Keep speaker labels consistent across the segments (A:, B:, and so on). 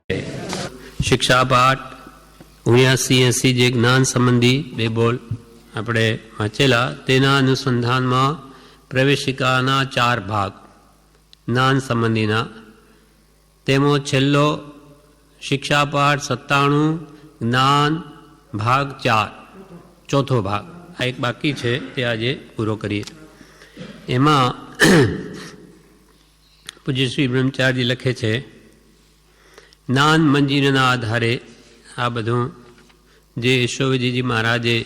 A: શિક્ષા પાઠ 79-80 જે જ્ઞાન સંબંધી બે બોલ આપણે વાંચેલા તેના અનુસંધાનમાં પ્રવેશિકાના 4 ભાગ જ્ઞાન સંબંધીના તેમાં છેલ્લો શિક્ષા પાઠ 97 જ્ઞાન ભાગ 4 ચોથો ભાગ આ એક બાકી છે તે આજે પૂરો કરીએ. એમાં પૂજ્ય શ્રી બ્રહ્મચારીજી લખે છે, જ્ઞાન મંજીરના આધારે આ બધું જે યશોવીજી મહારાજે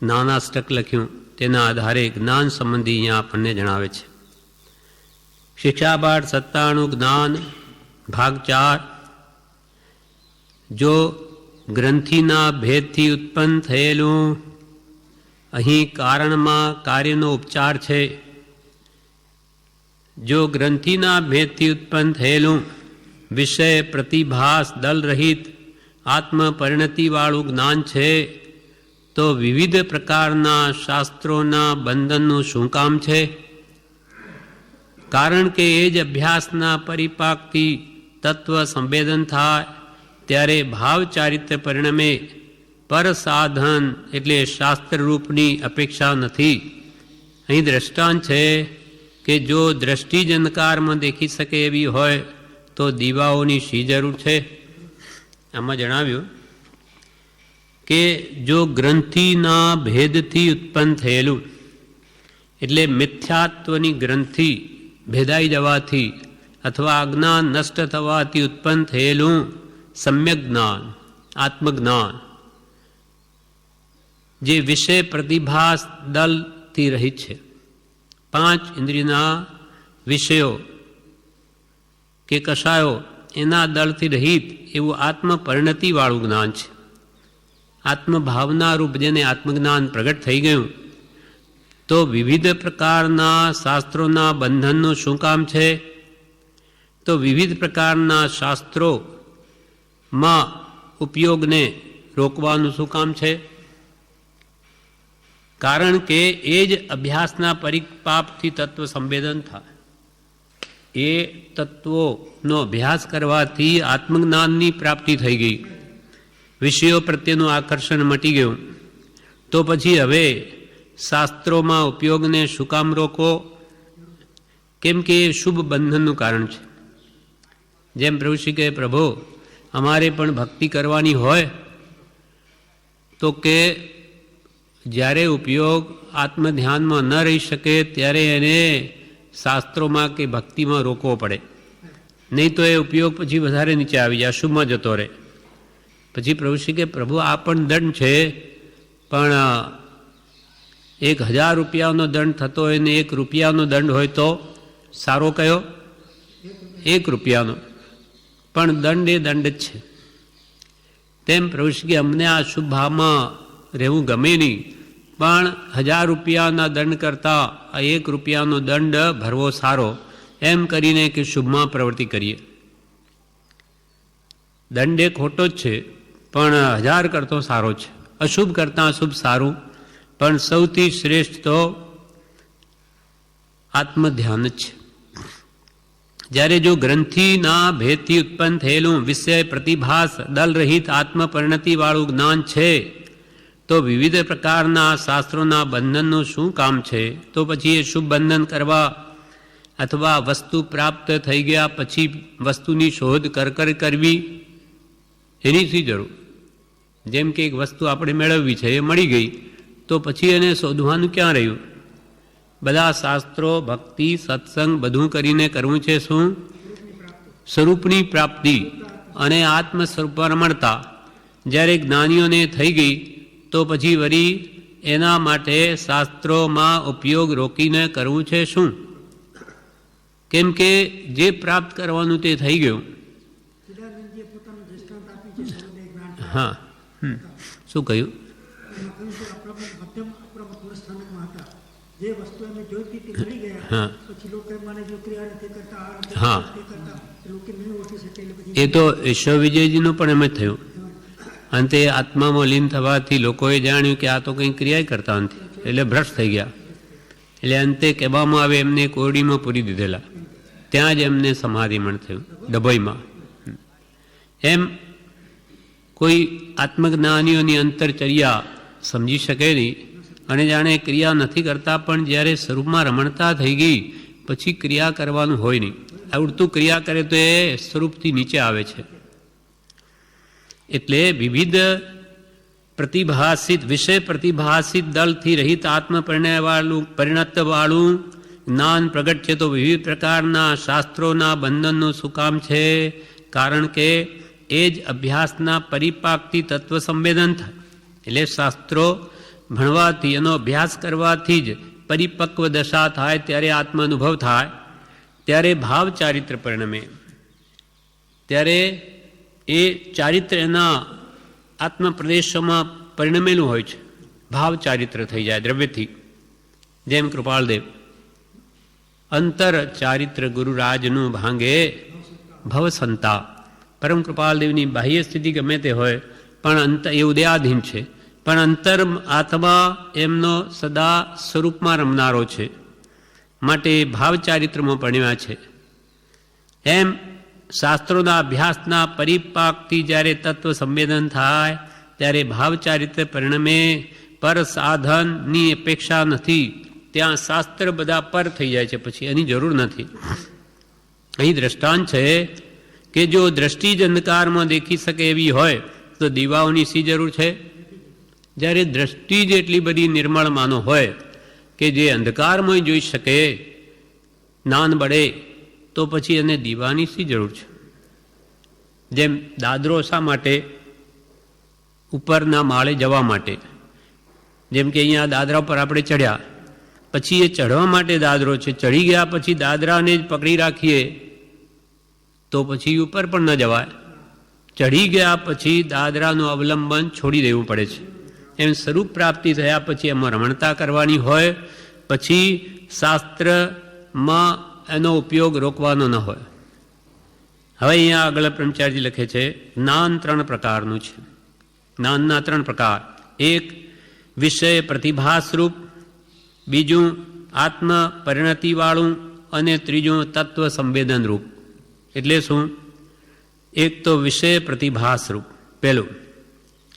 A: જ્ઞાનાષ્ટક લખ્યું તેના આધારે જ્ઞાન સંબંધી અહીંયા આપણને જણાવે છે. શિક્ષાપાઠ 97 જ્ઞાન ભાગ 4. જો ગ્રંથિના ભેદથી ઉત્પન્ન થયેલું અહીં કારણમાં કાર્યનો ઉપચાર છે. જો ગ્રંથિના ભેદથી ઉત્પન્ન થયેલું વિષય પ્રતિભાસ દલ રહિત આત્મ પરિણતિવાળું જ્ઞાન છે, તો વિવિધ પ્રકારના શાસ્ત્રોના બંધનનું શું કામ છે? કારણ કે એ જ અભ્યાસના પરિપાકથી તત્વ સંવેદન થાય ત્યારે ભાવ ચારિત્ર પરિણમે પર સાધન એટલે શાસ્ત્રરૂપની અપેક્ષા નથી. અહીં દ્રષ્ટાંત છે કે જો દ્રષ્ટિ જ અંધકારમાં દેખી શકે એવી હોય તો દીવાઓની શી જરૂર છે? આમાં જણાવ્યું કે જો ગ્રંથિના ભેદથી ઉત્પન્ન થયેલું એટલે મિથ્યાત્વની ગ્રંથિ ભેદાઈ જવાથી અથવા અજ્ઞાન નષ્ટ થવાથી ઉત્પન્ન થયેલું સમ્યક જ્ઞાન આત્મજ્ઞાન જે વિષય પ્રતિભાસ દલથી રહિત છે, 5 ઇન્દ્રિયના વિષયો કે કશાયો એના દળથી રહિત એવું આત્મ પરિણતિવાળું જ્ઞાન છે. આત્મભાવના રૂપ જેને આત્મજ્ઞાન પ્રગટ થઈ ગયું તો વિવિધ પ્રકારના શાસ્ત્રોના બંધનનું શું કામ છે? તો વિવિધ પ્રકારના શાસ્ત્રોમાં ઉપયોગને રોકવાનું શું કામ છે? કારણ કે એ જ અભ્યાસના પરિપાકથી તત્વ સંવેદન થાય. એ તત્વોનો અભ્યાસ કરવાથી આત્મજ્ઞાનની પ્રાપ્તિ થઈ ગઈ, વિષયો પ્રત્યેનું આકર્ષણ મટી ગયું. તો પછી હવે શાસ્ત્રોમાં ઉપયોગને શું કામ રોકો? કેમ કે એ શુભ બંધનનું કારણ છે. જેમ પ્રભુ શ્રી કહે, પ્રભુ અમારે પણ ભક્તિ કરવાની હોય તો કે જ્યારે ઉપયોગ આત્મધ્યાનમાં ન રહી શકે ત્યારે એને શાસ્ત્રોમાં કે ભક્તિમાં રોકવો પડે, નહીં તો એ ઉપયોગ પછી વધારે નીચે આવી જાય, અશુભમાં જતો રહે. પછી પ્રભુ શ્રી કે, પ્રભુ આ પણ દંડ છે, પણ 1000 રૂપિયાનો દંડ થતો હોય ને 1 રૂપિયાનો દંડ હોય તો સારો કયો? 1 રૂપિયાનો, પણ દંડ એ દંડ જ છે. તેમ પ્રભુ શ્રી કે અમને આ શુભ ભાવમાં રહેવું ગમે નહીં, પણ 1000 રૂપિયાના દંડ કરતાં આ 1 રૂપિયાનો દંડ ભરવો સારો, એમ કરીને કે શુભમાં પ્રવૃત્તિ કરીએ. દંડ એ ખોટો જ છે, પણ 1000 કરતો સારો છે. અશુભ કરતાં અશુભ સારું, પણ સૌથી શ્રેષ્ઠ તો આત્મધ્યાન જ છે. જ્યારે જો ગ્રંથિના ભેદથી ઉત્પન્ન થયેલું વિષય પ્રતિભાસ દલ રહિત આત્મ પરિણતિવાળું જ્ઞાન છે, તો વિવિધ પ્રકારના શાસ્ત્રોના બંધનનું શું કામ છે? તો પછી એ શુભ બંધન કરવા અથવા વસ્તુ પ્રાપ્ત થઈ ગયા પછી વસ્તુની શોધ કરવી એની શી જરૂર? જેમ કે એક વસ્તુ આપણે મેળવવી છે, એ મળી ગઈ તો પછી એને શોધવાનું ક્યાં રહ્યું? બધા શાસ્ત્રો ભક્તિ સત્સંગ બધું કરીને કરવું છે શું? સ્વરૂપની પ્રાપ્તિ અને આત્મ સ્વરૂપ મળતા જ્યારે જ્ઞાનીઓને થઈ ગઈ તો પછી વળી એના માટે શાસ્ત્રોમાં ઉપયોગ રોકીને કરવું છે શું? કેમ કે જે પ્રાપ્ત કરવાનું તે થઈ ગયું. હા, શું કહ્યું? હા, એ તો ઈશ્વર વિજયજીનું પણ એમ જ થયું. અંતે આત્મામાં લીન થવાથી લોકોએ જાણ્યું કે આ તો કંઈ ક્રિયા કરતા નથી, એટલે ભ્રષ્ટ થઈ ગયા. એટલે અંતે કહેવામાં આવે એમને કોરડીમાં પૂરી દીધેલા, ત્યાં જ એમને સમાધિમણ થયું, ડભોઈમાં. એમ કોઈ આત્મજ્ઞાનીઓની અંતરચર્યા સમજી શકે નહીં અને જાણે ક્રિયા નથી કરતા, પણ જ્યારે સ્વરૂપમાં રમણતા થઈ ગઈ પછી ક્રિયા કરવાનું હોય નહીં. આવડતું ક્રિયા કરે તો એ સ્વરૂપથી નીચે આવે છે. એટલે વિવિધ પ્રતિભાસિત વિષય પ્રતિભાસિત દળથી રહિત પરિણતવાળું જ્ઞાન પ્રગટ છે. તો વિવિધ પ્રકારના શાસ્ત્રોના બંધનનું શું કામ છે? કારણ કે એ જ અભ્યાસના પરિપાકથી તત્વ સંવેદન થાય. એટલે શાસ્ત્રો ભણવાથી એનો અભ્યાસ કરવાથી જ પરિપક્વ દશા થાય, ત્યારે આત્માનુભવ થાય, ત્યારે ભાવ ચારિત્ર પરિણમે. ત્યારે એ ચારિત્ર એના આત્મપ્રદેશોમાં પરિણમેલું હોય છે. ભાવ ચારિત્ર થઈ જાય દ્રવ્યથી. જેમ કૃપાળદેવ અંતર ચારિત્ર ગુરુરાજનું ભાંગે ભવસંતા. પરમ કૃપાળદેવની બાહ્ય સ્થિતિ ગમે તે હોય પણ એ ઉદયાધીન છે, પણ અંતર આત્મા એમનો સદા સ્વરૂપમાં રમનારો છે, માટે ભાવ ચારિત્રમાં પરણ્યા છે. એમ શાસ્ત્રોના અભ્યાસના પરિપાકથી જ્યારે તત્વ સંવેદન થાય ત્યારે ભાવ ચારિત્ર પરિણમે. પર સાધનની અપેક્ષા નથી, ત્યાં શાસ્ત્ર બધા પર થઈ જાય છે, પછી એની જરૂર નથી. અહીં દ્રષ્ટાંત છે કે જો દ્રષ્ટિ જ અંધકારમાં દેખી શકે એવી હોય તો દીવાઓની શી જરૂર છે? જ્યારે દ્રષ્ટિ જ એટલી બધી નિર્મળ માનો હોય કે જે અંધકારમાં જોઈ શકે, જ્ઞાન બળે, તો પછી એને દીવાની શી જરૂર છે? જેમ દાદરો શા માટે? ઉપરના માળે જવા માટે. જેમ કે અહીંયા દાદરા પર આપણે ચડ્યા, પછી એ ચડવા માટે દાદરો છે. ચડી ગયા પછી દાદરાને જ પકડી રાખીએ તો પછી ઉપર પણ ન જવાય. ચડી ગયા પછી દાદરાનું અવલંબન છોડી દેવું પડે છે. એમ સ્વરૂપ પ્રાપ્તિ થયા પછી એમાં રમણતા કરવાની હોય, પછી શાસ્ત્રમાં એનો ઉપયોગ રોકવાનો ન હોય. હવે અહીંયા આગળ બ્રહ્મચારીજી લખે છે, જ્ઞાન 3 પ્રકારનું છે. જ્ઞાનના 3 પ્રકાર. એક વિષય પ્રતિભાસ્વરૂપ, બીજું આત્મ પરિણતિવાળું અને ત્રીજું તત્વ સંવેદન રૂપ. એટલે શું? એક તો વિષય પ્રતિભાસ્વરૂપ પહેલું,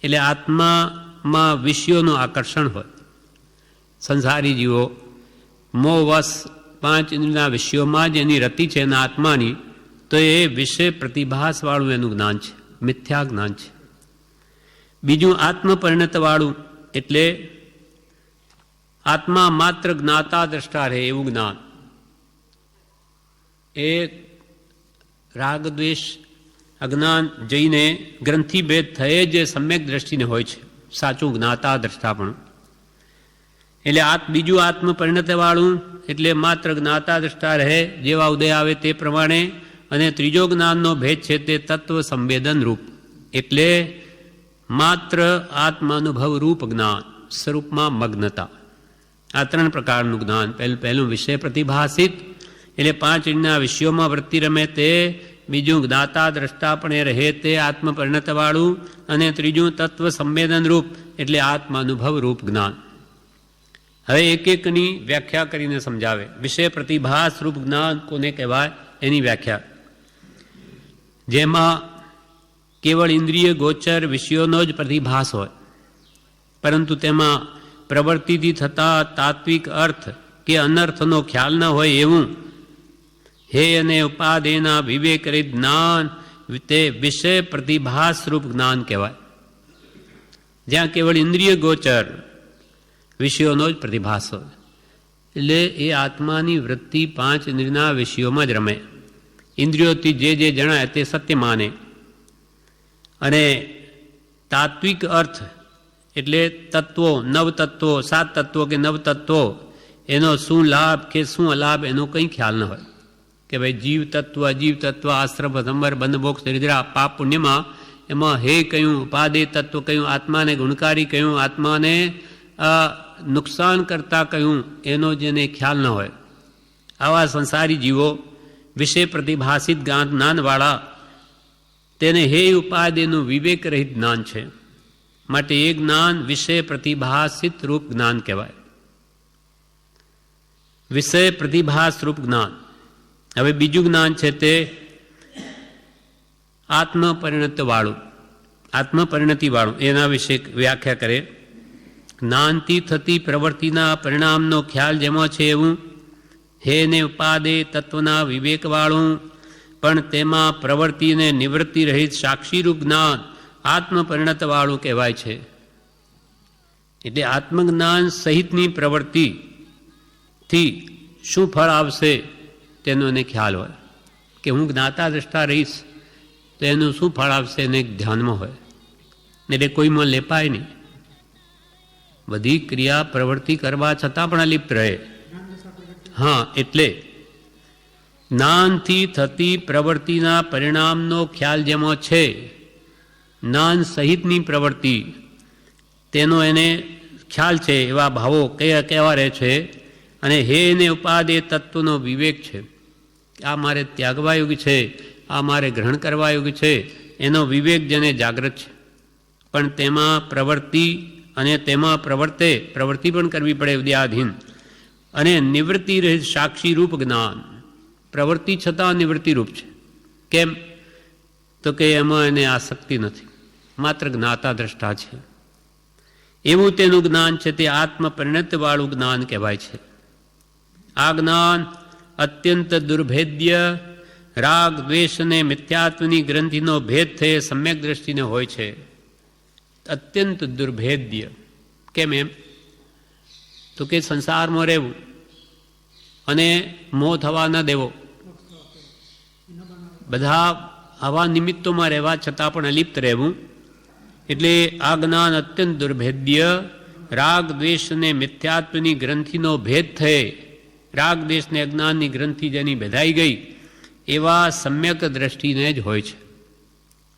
A: એટલે આત્મામાં વિષયોનું આકર્ષણ હોય. સંસારી જીવો મોહવશ 5 ઇન્દ્રિયના વિષયોમાં જ એની રતિ છે એના આત્માની, તો એ વિષય પ્રતિભાસવાળું એનું જ્ઞાન છે, મિથ્યા જ્ઞાન છે. બીજું આત્મપરિણતવાળું, એટલે આત્મા માત્ર જ્ઞાતા દ્રષ્ટા રહે એવું જ્ઞાન. એ રાગદ્વેષ અજ્ઞાન જઈને ગ્રંથિભેદ થયે જે સમ્યક દ્રષ્ટિને હોય છે, સાચું જ્ઞાતા દ્રષ્ટા પણ. એટલે બીજું આત્મપરિણતવાળું, એટલે માત્ર જ્ઞાતા દ્રષ્ટા રહે, જેવા ઉદય આવે તે પ્રમાણે. અને ત્રીજો જ્ઞાનનો ભેદ છે તે તત્વ સંવેદન રૂપ, એટલે માત્ર આત્માનુભવ રૂપ જ્ઞાન, સ્વરૂપમાં મગ્નતા. આ 3 પ્રકારનું જ્ઞાન. પહેલું વિષય પ્રતિભાસિત, એટલે 5 ઇન્દ્રિયના વિષયોમાં વૃત્તિ રમે તે. બીજું જ્ઞાતા દ્રષ્ટા પણ રહે તે આત્મપરિણતવાળું. અને ત્રીજું તત્વ સંવેદન રૂપ, એટલે આત્માનુભવ રૂપ જ્ઞાન. હવે એક એકની વ્યાખ્યા કરીને સમજાવે. વિષય પ્રતિભાસ રૂપ જ્ઞાન કોને કહેવાય એની વ્યાખ્યા. જેમાં કેવળ ઇન્દ્રિય ગોચર વિષયોનો જ પ્રતિભાસ હોય, પરંતુ તેમાં પ્રવૃત્તિથી થતા તાત્વિક અર્થ કે અનર્થનો ખ્યાલ ન હોય એવું હે અને ઉપાદેના વિવેક રહિત જ્ઞાન, તે વિષય પ્રતિભાસ રૂપ જ્ઞાન કહેવાય. જ્યાં કેવળ ઇન્દ્રિય ગોચર વિષયોનો જ પ્રતિભાસ હોય, એટલે એ આત્માની વૃત્તિ 5 ઇન્દ્રિયના વિષયોમાં જ રમે. ઇન્દ્રિયોથી જે જણાય તે સત્ય માને. અને તાત્વિક અર્થ એટલે તત્વો, 9 તત્વો, 7 તત્વો કે 9 તત્વો, એનો શું લાભ કે શું અલાભ એનો કંઈ ખ્યાલ ન હોય. કે ભાઈ જીવ તત્વ, અજીવ તત્વ, આશ્રમ, સંબર, બંધમોક્ષ, નિદ્રા, પાપ, પુણ્યમાં એમાં હે કહ્યું, ઉપાદેય તત્વ કહ્યું, આત્માને ગુણકારી કહ્યું, આત્માને નુકસાન કરતા કહ્યું, એનો જેને ખ્યાલ ન હોય, આવા સંસારી જીવો વિષય પ્રતિભાસિત જ્ઞાનવાળા, તેને હે ઉપાદેયનું વિવેક રહિત જ્ઞાન છે. માટે એ જ્ઞાન વિષય પ્રતિભાસિત રૂપ જ્ઞાન કહેવાય. વિષય પ્રતિભાસ રૂપ જ્ઞાન. હવે બીજું જ્ઞાન છે તે આત્મપરિણતિવાળું એના વિશે વ્યાખ્યા કરે. જ્ઞાનથી થતી પ્રવૃત્તિના પરિણામનો ખ્યાલ જેમાં છે એવું હે ને ઉપાદે તત્વના વિવેકવાળું પણ તેમાં પ્રવૃત્તિને નિવૃત્તિ રહિત સાક્ષીરૂપ જ્ઞાન આત્મપરિણતવાળું કહેવાય છે. એટલે આત્મજ્ઞાન સહિતની પ્રવૃત્તિથી શું ફળ આવશે તેનો એને ખ્યાલ હોય કે હું જ્ઞાતા દ્રષ્ટા રહીશ તો એનું શું ફળ આવશે એને ધ્યાનમાં હોય. એટલે કોઈમાં લેપાય નહીં. બધી ક્રિયા પ્રવૃત્તિ કરવા છતાં પણ અલિપ્ત રહે. હા, એટલે જ્ઞાનથી થતી પ્રવૃત્તિના પરિણામનો ખ્યાલ જેમાં છે, જ્ઞાન સહિતની પ્રવૃત્તિ તેનો એને ખ્યાલ છે, એવા ભાવો કેવા રહે છે. અને હે એને ઉપાદે તત્વનો વિવેક છે. આ મારે ત્યાગવા યોગ્ય છે, આ મારે ગ્રહણ કરવા યોગ્ય છે, એનો વિવેક જેને જાગૃત છે. પણ તેમાં પ્રવૃત્તિ અને તેમાં પ્રવૃત્તિ પણ કરવી પડે ઉદ્યાધીન. અને નિવૃત્તિ રહિત સાક્ષીરૂપ જ્ઞાન પ્રવૃત્તિ છતાં નિવૃત્તિરૂપ છે. કેમ? તો કે એમાં એને આસક્તિ નથી, માત્ર જ્ઞાતા દ્રષ્ટા છે. એવું તેનું જ્ઞાન છે તે આત્મપરિણતવાળું જ્ઞાન કહેવાય છે. આ જ્ઞાન અત્યંત દુર્ભેદ્ય રાગ દ્વેષ અને મિથ્યાત્વની ગ્રંથિનો ભેદ થઈ સમ્યક દ્રષ્ટિને હોય છે. અત્યંત દુર્ભેદ્ય. કેમ એમ? તો કે સંસારમાં રહેવું અને મોહ થવા ન દેવો, બધા આવા નિમિત્તોમાં રહેવા છતાં પણ અલિપ્ત રહેવું. એટલે આ જ્ઞાન અત્યંત દુર્ભેદ્ય રાગ દ્વેષ અને મિથ્યાત્વની ગ્રંથિનો ભેદ થયે રાગ દ્વેષને અજ્ઞાનની ગ્રંથિ જેની ભેદાઈ ગઈ એવા સમ્યક દ્રષ્ટિને જ હોય છે.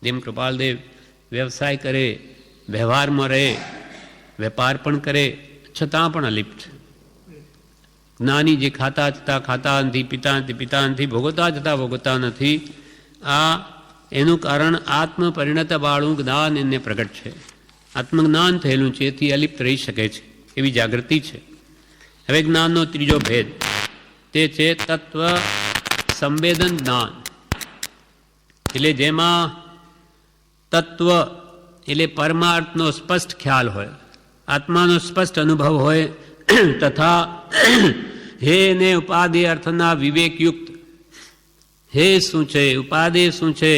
A: જેમ કૃપાલદેવ વ્યવસાય કરે, વ્યવહારમાં રહે, વેપાર પણ કરે, છતાં પણ અલિપ્ત. જ્ઞાની જે ખાતા નથી, પીતા નથી, ભોગવતા નથી. આ એનું કારણ આત્મપરિણતવાળું જ્ઞાન એને પ્રગટ છે. આત્મજ્ઞાન થયેલું છે, એથી અલિપ્ત રહી શકે છે એવી જાગૃતિ છે. હવે જ્ઞાનનો ત્રીજો ભેદ તે છે તત્વ સંવેદન જ્ઞાન. એટલે જેમાં તત્વ એટલે પરમાર્થનો સ્પષ્ટ ખ્યાલ હોય, આત્માનો સ્પષ્ટ અનુભવ હોય, તથા હે ને ઉપાદે અર્થના વિવેકયુક્ત હે શું છે, ઉપાદે શું છે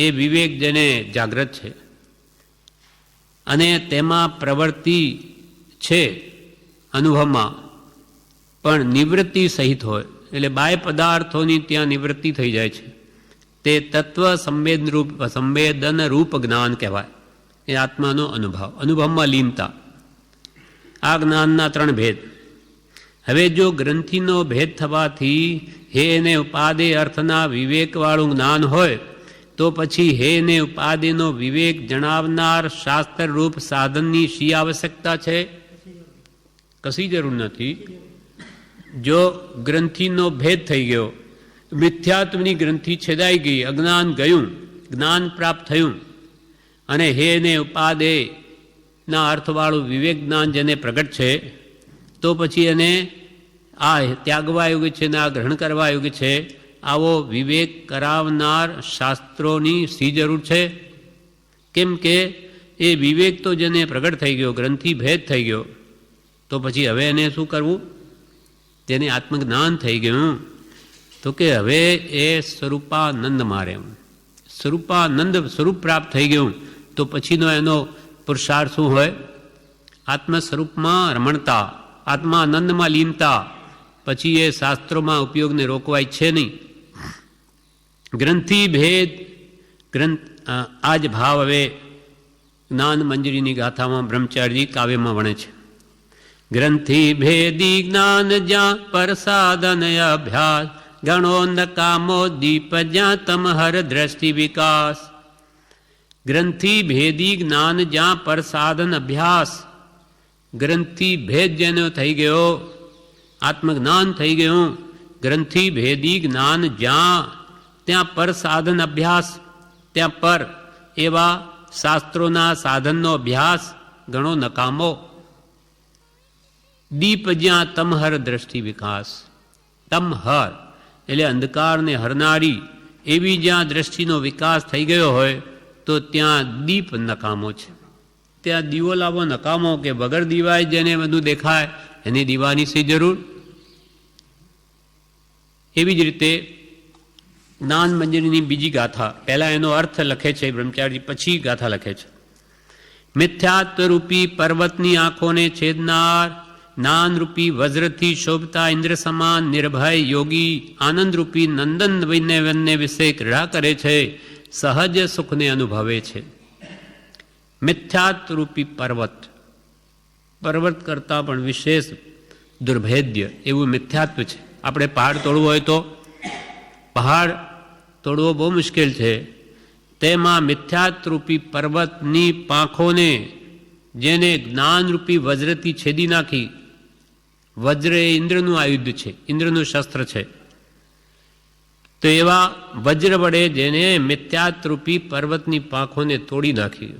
A: એ વિવેક જેને જાગૃત છે. અને તેમાં પ્રવૃત્તિ છે અનુભવમાં પણ નિવૃત્તિ સહિત હોય, એટલે બાહ્ય પદાર્થોની ત્યાં નિવૃત્તિ થઈ જાય છે. તે તત્વ સંવેદન રૂપ જ્ઞાન કહેવાય. એ આત્માનો અનુભવમાં લીનતા. આ જ્ઞાનના ત્રણ ભેદ. હવે જો ગ્રંથિનો ભેદ થવાથી હે ને ઉપાદે અર્થના વિવેકવાળું જ્ઞાન હોય તો પછી હે ને ઉપાદેનો વિવેક જણાવનાર શાસ્ત્રરૂપ સાધનની શી આવશ્યકતા છે? કશી જરૂર નથી. જો ગ્રંથિનો ભેદ થઈ ગયો, મિથ્યાત્વની ગ્રંથિ છેદાઈ ગઈ, અજ્ઞાન ગયું, જ્ઞાન પ્રાપ્ત થયું, અને હે ને ઉપાદે ના અર્થવાળું વિવેક જ્ઞાન જેને પ્રગટ છે, તો પછી એને આ ત્યાગવા યોગ્ય છે ને આ ગ્રહણ કરવા યોગ્ય છે, આવો વિવેક કરાવનાર શાસ્ત્રોની શી જરૂર છે? કેમ કે એ વિવેક તો જેને પ્રગટ થઈ ગયો, ગ્રંથિ ભેદ થઈ ગયો, તો પછી હવે એને શું કરવું? તેને આત્મજ્ઞાન થઈ ગયું તો કે હવે એ સ્વરૂપાનંદમાં રહેવું. સ્વરૂપ પ્રાપ્ત થઈ ગયું તો પછીનો એનો પુરુષાર્થ શું હોય? આત્મ સ્વરૂપમાં રમણતા, આત્મા આનંદમાં લીનતા. પછી એ શાસ્ત્રોમાં ઉપયોગને રોકવાય છે નહીં. ગ્રંથિ ભેદ આ જ ભાવ હવે જ્ઞાન મંજરીની ગાથામાં બ્રહ્મચારી કાવ્યમાં વણે છે. ગ્રંથિ ભેદી જ્ઞાન જ્યાં પર સાધન અભ્યાસ ગણો નકામો દીપ જ્યાં તમહર દ્રષ્ટિ વિકાસ. ગ્રંથિ ભેદી જ્ઞાન જ્યાં પર સાધન અભ્યાસ. ગ્રંથિ ભેદ જેનો થઈ ગયો, આત્મજ્ઞાન થઈ ગયું, ગ્રંથિ ભેદી જ્ઞાન જ્યાં ત્યાં પર સાધન અભ્યાસ, ત્યાં પર એવા શાસ્ત્રોના સાધનનો અભ્યાસ ઘણો નકામો. દીપ જ્યાં તમહર દ્રષ્ટિ વિકાસ. તમહર એટલે અંધકારને હરનારી એવી જ્યાં દ્રષ્ટિનો વિકાસ થઈ ગયો હોય તો ત્યાં દીપ નકામો છે. ત્યાં દીવો લાવો નકામો કે વગર દીવાય જેને બધું દેખાય એની દીવાની શી જરૂર. એવી જ રીતે જ્ઞાન મંજરીની બીજી ગાથા, પહેલા એનો અર્થ લખે છે બ્રહ્મચારી, પછી ગાથા લખે છે. મિથ્યાત્વરૂપી પર્વતની આંખોને છેદનાર જ્ઞાનરૂપી વજ્રથી શોભતા ઇન્દ્ર સમાન નિર્ભય યોગી આનંદરૂપી નંદન વન્ય વિશે ક્રીડા કરે છે, સહજ સુખને અનુભવે છે. મિથ્યાત્વરૂપી પર્વત, પર્વત કરતાં પણ વિશેષ દુર્ભેદ્ય એવું મિથ્યાત્વ છે. આપણે પહાડ તોડવો હોય તો પહાડ તોડવો બહુ મુશ્કેલ છે. તેમાં મિથ્યાત્વરૂપી પર્વતની પાંખોને જેને જ્ઞાનરૂપી વજ્રથી છેદી નાખી, વજ્ર એ ઇન્દ્રનું આયુધ છે, ઇન્દ્રનું શસ્ત્ર છે, તો એવા વજ્ર વડે જેને મિથ્યાત્વરૂપી પર્વતની પાંખોને તોડી નાખી,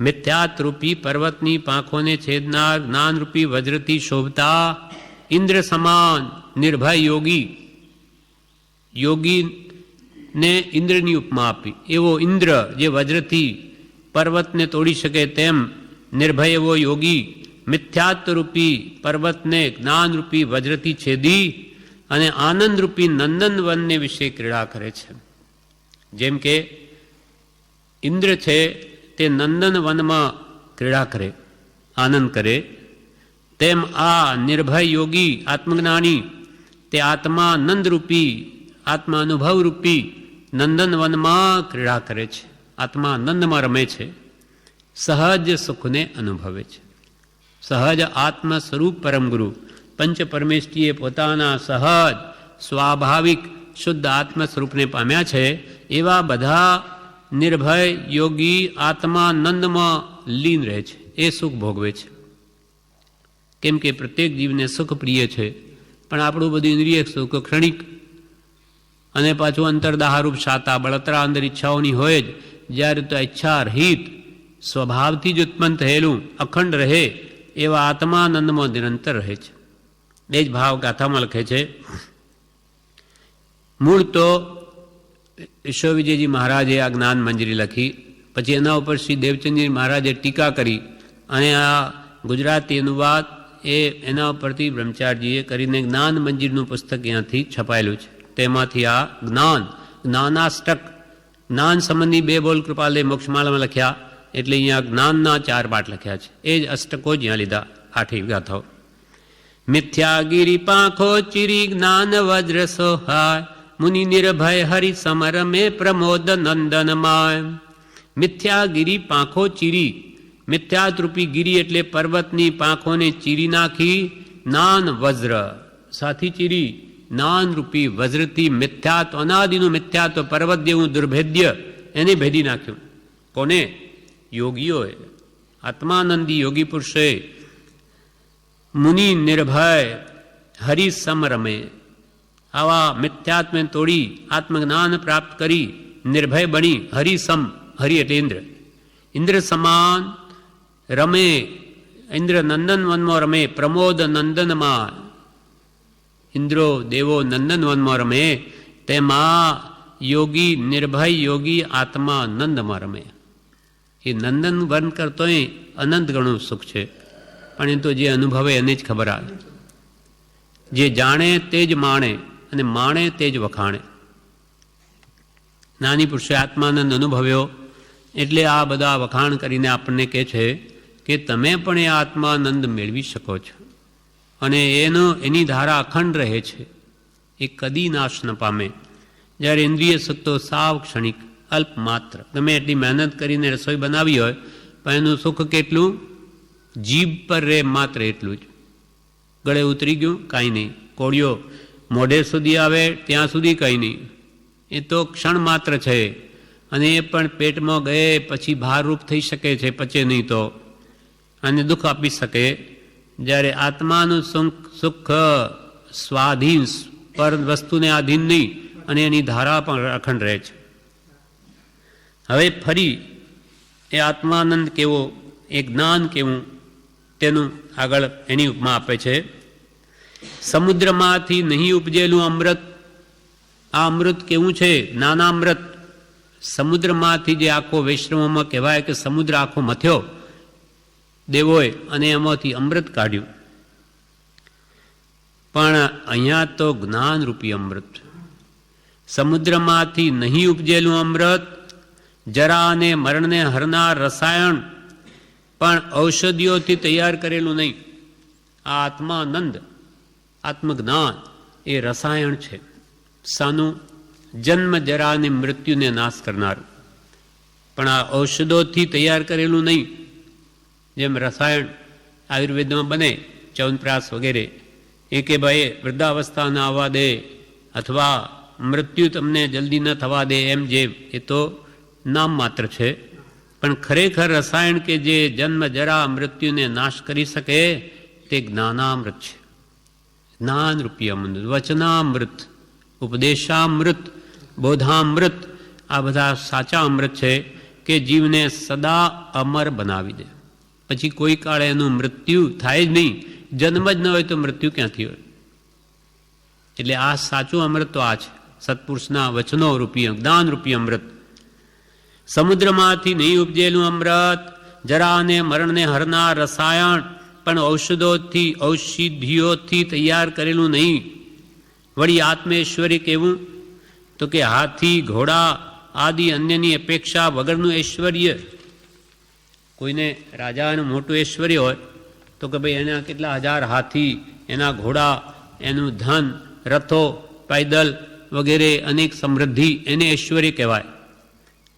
A: મિથ્યાત્વરૂપી પર્વતની પાંખોને છેદનાર જ્ઞાનરૂપી વજ્રથી શોભતા ઇન્દ્ર સમાન નિર્ભય યોગી, યોગીને ઇન્દ્રની ઉપમા આપી. એવો ઇન્દ્ર જે વજ્રથી પર્વતને તોડી શકે તેમ નિર્ભય એવો યોગી મિથ્યાત્વરૂપી પર્વતને જ્ઞાનરૂપી વજ્રથી છેદી અને આનંદરૂપી નંદનવનને વિશે ક્રીડા કરે છે. જેમ કે ઇન્દ્ર છે તે નંદનવનમાં ક્રીડા કરે, આનંદ કરે, તેમ આ નિર્ભય યોગી આત્મજ્ઞાની તે આત્મા નંદરૂપી, આત્મા અનુભવરૂપી નંદનવનમાં ક્રીડા કરે છે, આત્મા આનંદમાં રમે છે, સહજ સુખને અનુભવે છે. સહજ આત્મ સ્વરૂપ પરમગુરુ પંચ પરમેષ્ઠીએ પોતાના સહજ સ્વાભાવિક શુદ્ધ આત્મ સ્વરૂપને પામ્યા છે. એવા બધા નિર્ભય યોગી આત્માનંદમાં લીન રહે છે, એ સુખ ભોગવે છે. કેમ કે પ્રત્યેક જીવને સુખ પ્રિય છે, પણ આપણું બધું ઇન્દ્રિય સુખ ક્ષણિક અને પાછું અંતરદાહરૂપ શાતા બળતરા અંદર ઈચ્છાઓની હોય જ. જ્યારે તો ઈચ્છા રહિત સ્વભાવથી જ ઉત્પન્ન થયેલું અખંડ રહે એવા આત્માનંદમાં નિરંતર રહે છે. એ જ ભાવ ગાથામાં લખે છે. મૂળ તો ઈશ્વર વિજયજી મહારાજે આ જ્ઞાન મંજરી લખી, પછી એના ઉપર શ્રી દેવચંદજી મહારાજે ટીકા કરી અને આ ગુજરાતી અનુવાદ એ એના ઉપરથી બ્રહ્મચારીજીએ કરીને જ્ઞાન મંજરીનું પુસ્તક અહીંયાથી છપાયેલું છે. તેમાંથી આ જ્ઞાનાષ્ટક, જ્ઞાન સંબંધી 2 બોલ કૃપાલે મોક્ષમાળામાં લખ્યા, એટલે અહીંયા જ્ઞાનના 4 પાઠ લખ્યા છે. એ જ અષ્ટકો જ અહીંયા લીધા, 8 ગાથાઓ. મિથ્યાગીરી પાંખો ચીરી જ્ઞાન વજ્ર સોહાય, મુનિ નિર્ભય હરિ સમર મે પ્રમોદ નંદનમાય. મિથ્યાગીરી પાંખો ચીરી, મિથ્યાત્રૂપી ગીરી એટલે પર્વતની પાંખોને ચીરી નાખી, જ્ઞાન વજ્ર સાથી ચીરી જ્ઞાનરૂપી વજ્રથી મિથ્યાત્વ, અનાદિનું મિથ્યાત્વ પર્વત જેવું દુર્ભેદ્ય એને ભેદી નાખ્યું. કોને? યોગીઓએ, આત્માનંદી યોગી પુરુષોએ. મુનિ નિર્ભય હરિ સમરમે, આવા મિથ્યાત્મને તોડી આત્મજ્ઞાન પ્રાપ્ત કરી નિર્ભય બની હરિસમ, હરિ એટલે ઇન્દ્ર, ઇન્દ્ર સમાન રમે, ઇન્દ્ર નંદન વનમાં રમે, પ્રમોદ નંદનમાં, ઇન્દ્રો દેવો નંદન વનમાં રમે, તેમાં યોગી નિર્ભય યોગી આત્મા નંદમાં રમે. એ નંદન વન કરતોય અનંત ગણું સુખ છે, પણ એ તો જે અનુભવે એને જ ખબર આવે. જે જાણે તે જ માણે અને માણે તે જ વખાણે. નાની પુરુષે આત્માનંદ અનુભવ્યો એટલે આ બધા વખાણ કરીને આપણને કહે છે કે તમે પણ એ આત્માનંદ મેળવી શકો છો, અને એની ધારા અખંડ રહે છે, એ કદી નાશ ન પામે. જ્યારે ઇન્દ્રિય સુખ તો સાવ ક્ષણિક, અલ્પ માત્ર, ગમે એટલી મહેનત કરીને રસોઈ બનાવી હોય પણ એનું સુખ કેટલું? જીભ પર રહે માત્ર એટલું જ. ગળે ઉતરી ગયું કાંઈ નહીં, કોળિયો મોઢે સુધી આવે ત્યાં સુધી કંઈ નહીં, એ તો ક્ષણ માત્ર છે, અને એ પણ પેટમાં ગયે પછી ભારરૂપ થઈ શકે છે, પચે નહીં તો, અને દુઃખ આપી શકે. જ્યારે આત્માનું સુખ સ્વાધીન, પર વસ્તુને આધીન નહીં, અને એની ધારા પણ અખંડ રહે છે. હવે ફરી એ આત્માનંદ કેવો, એ જ્ઞાન કેવું, તેનું આગળ એની ઉપમા આપે છે. સમુદ્રમાંથી નહીં ઉપજેલું અમૃત આ અમૃત કેવું છે? જ્ઞાનામૃત. સમુદ્રમાંથી જે આખો વૈષ્ણવમાં કહેવાય કે સમુદ્ર આખો મથ્યો દેવોએ અને એમાંથી અમૃત કાઢ્યું. પણ અહીંયા તો જ્ઞાનરૂપી અમૃત. સમુદ્રમાંથી નહીં ઉપજેલું અમૃત, જરા અને મરણને હરનાર રસાયણ, પણ ઔષધિઓથી તૈયાર કરેલું નહીં. આ આત્માનંદ, આત્મજ્ઞાન એ રસાયણ છે. સાનું? જન્મ જરા અને મૃત્યુને નાશ કરનારું. પણ આ ઔષધોથી તૈયાર કરેલું નહીં. જેમ રસાયણ આયુર્વેદમાં બને, ચ્યવનપ્રાશ વગેરે, એ કે ભાઈ વૃદ્ધાવસ્થા ન આવવા દે અથવા મૃત્યુ તમને જલ્દી ન થવા દે, એમ જેમ એ તો નામ માત્ર છે. પણ ખરેખર રસાયણ કે જે જન્મ જરા મૃત્યુને નાશ કરી શકે તે જ્ઞાનામૃત છે. જ્ઞાનરૂપી અમૃત, વચનામૃત, ઉપદેશામૃત, બોધામૃત, આ બધા સાચા અમૃત છે કે જીવને સદા અમર બનાવી દે. પછી કોઈ કાળે એનું મૃત્યુ થાય જ નહીં. જન્મ જ ન હોય તો મૃત્યુ ક્યાંથી હોય? એટલે આ સાચું અમૃત તો આ છે, સત્પુરુષના વચનો રૂપી જ્ઞાનરૂપી અમૃત. સમુદ્રમાંથી નહીં ઉપજેલું અમૃત, જરા અને મરણને હરનાર રસાયણ, પણ ઔષધિઓથી તૈયાર કરેલું નહીં. વળી આત્મેશ્વર્ય કેવું? તો કે હાથી, ઘોડા આદિ અન્યની અપેક્ષા વગરનું ઐશ્વર્ય. કોઈને રાજાનું મોટું ઐશ્વર્ય હોય તો કે ભાઈ એના કેટલા હજાર હાથી, એના ઘોડા, એનું ધન, રથો, પૈદલ વગેરે અનેક સમૃદ્ધિ, એને ઐશ્વર્ય કહેવાય.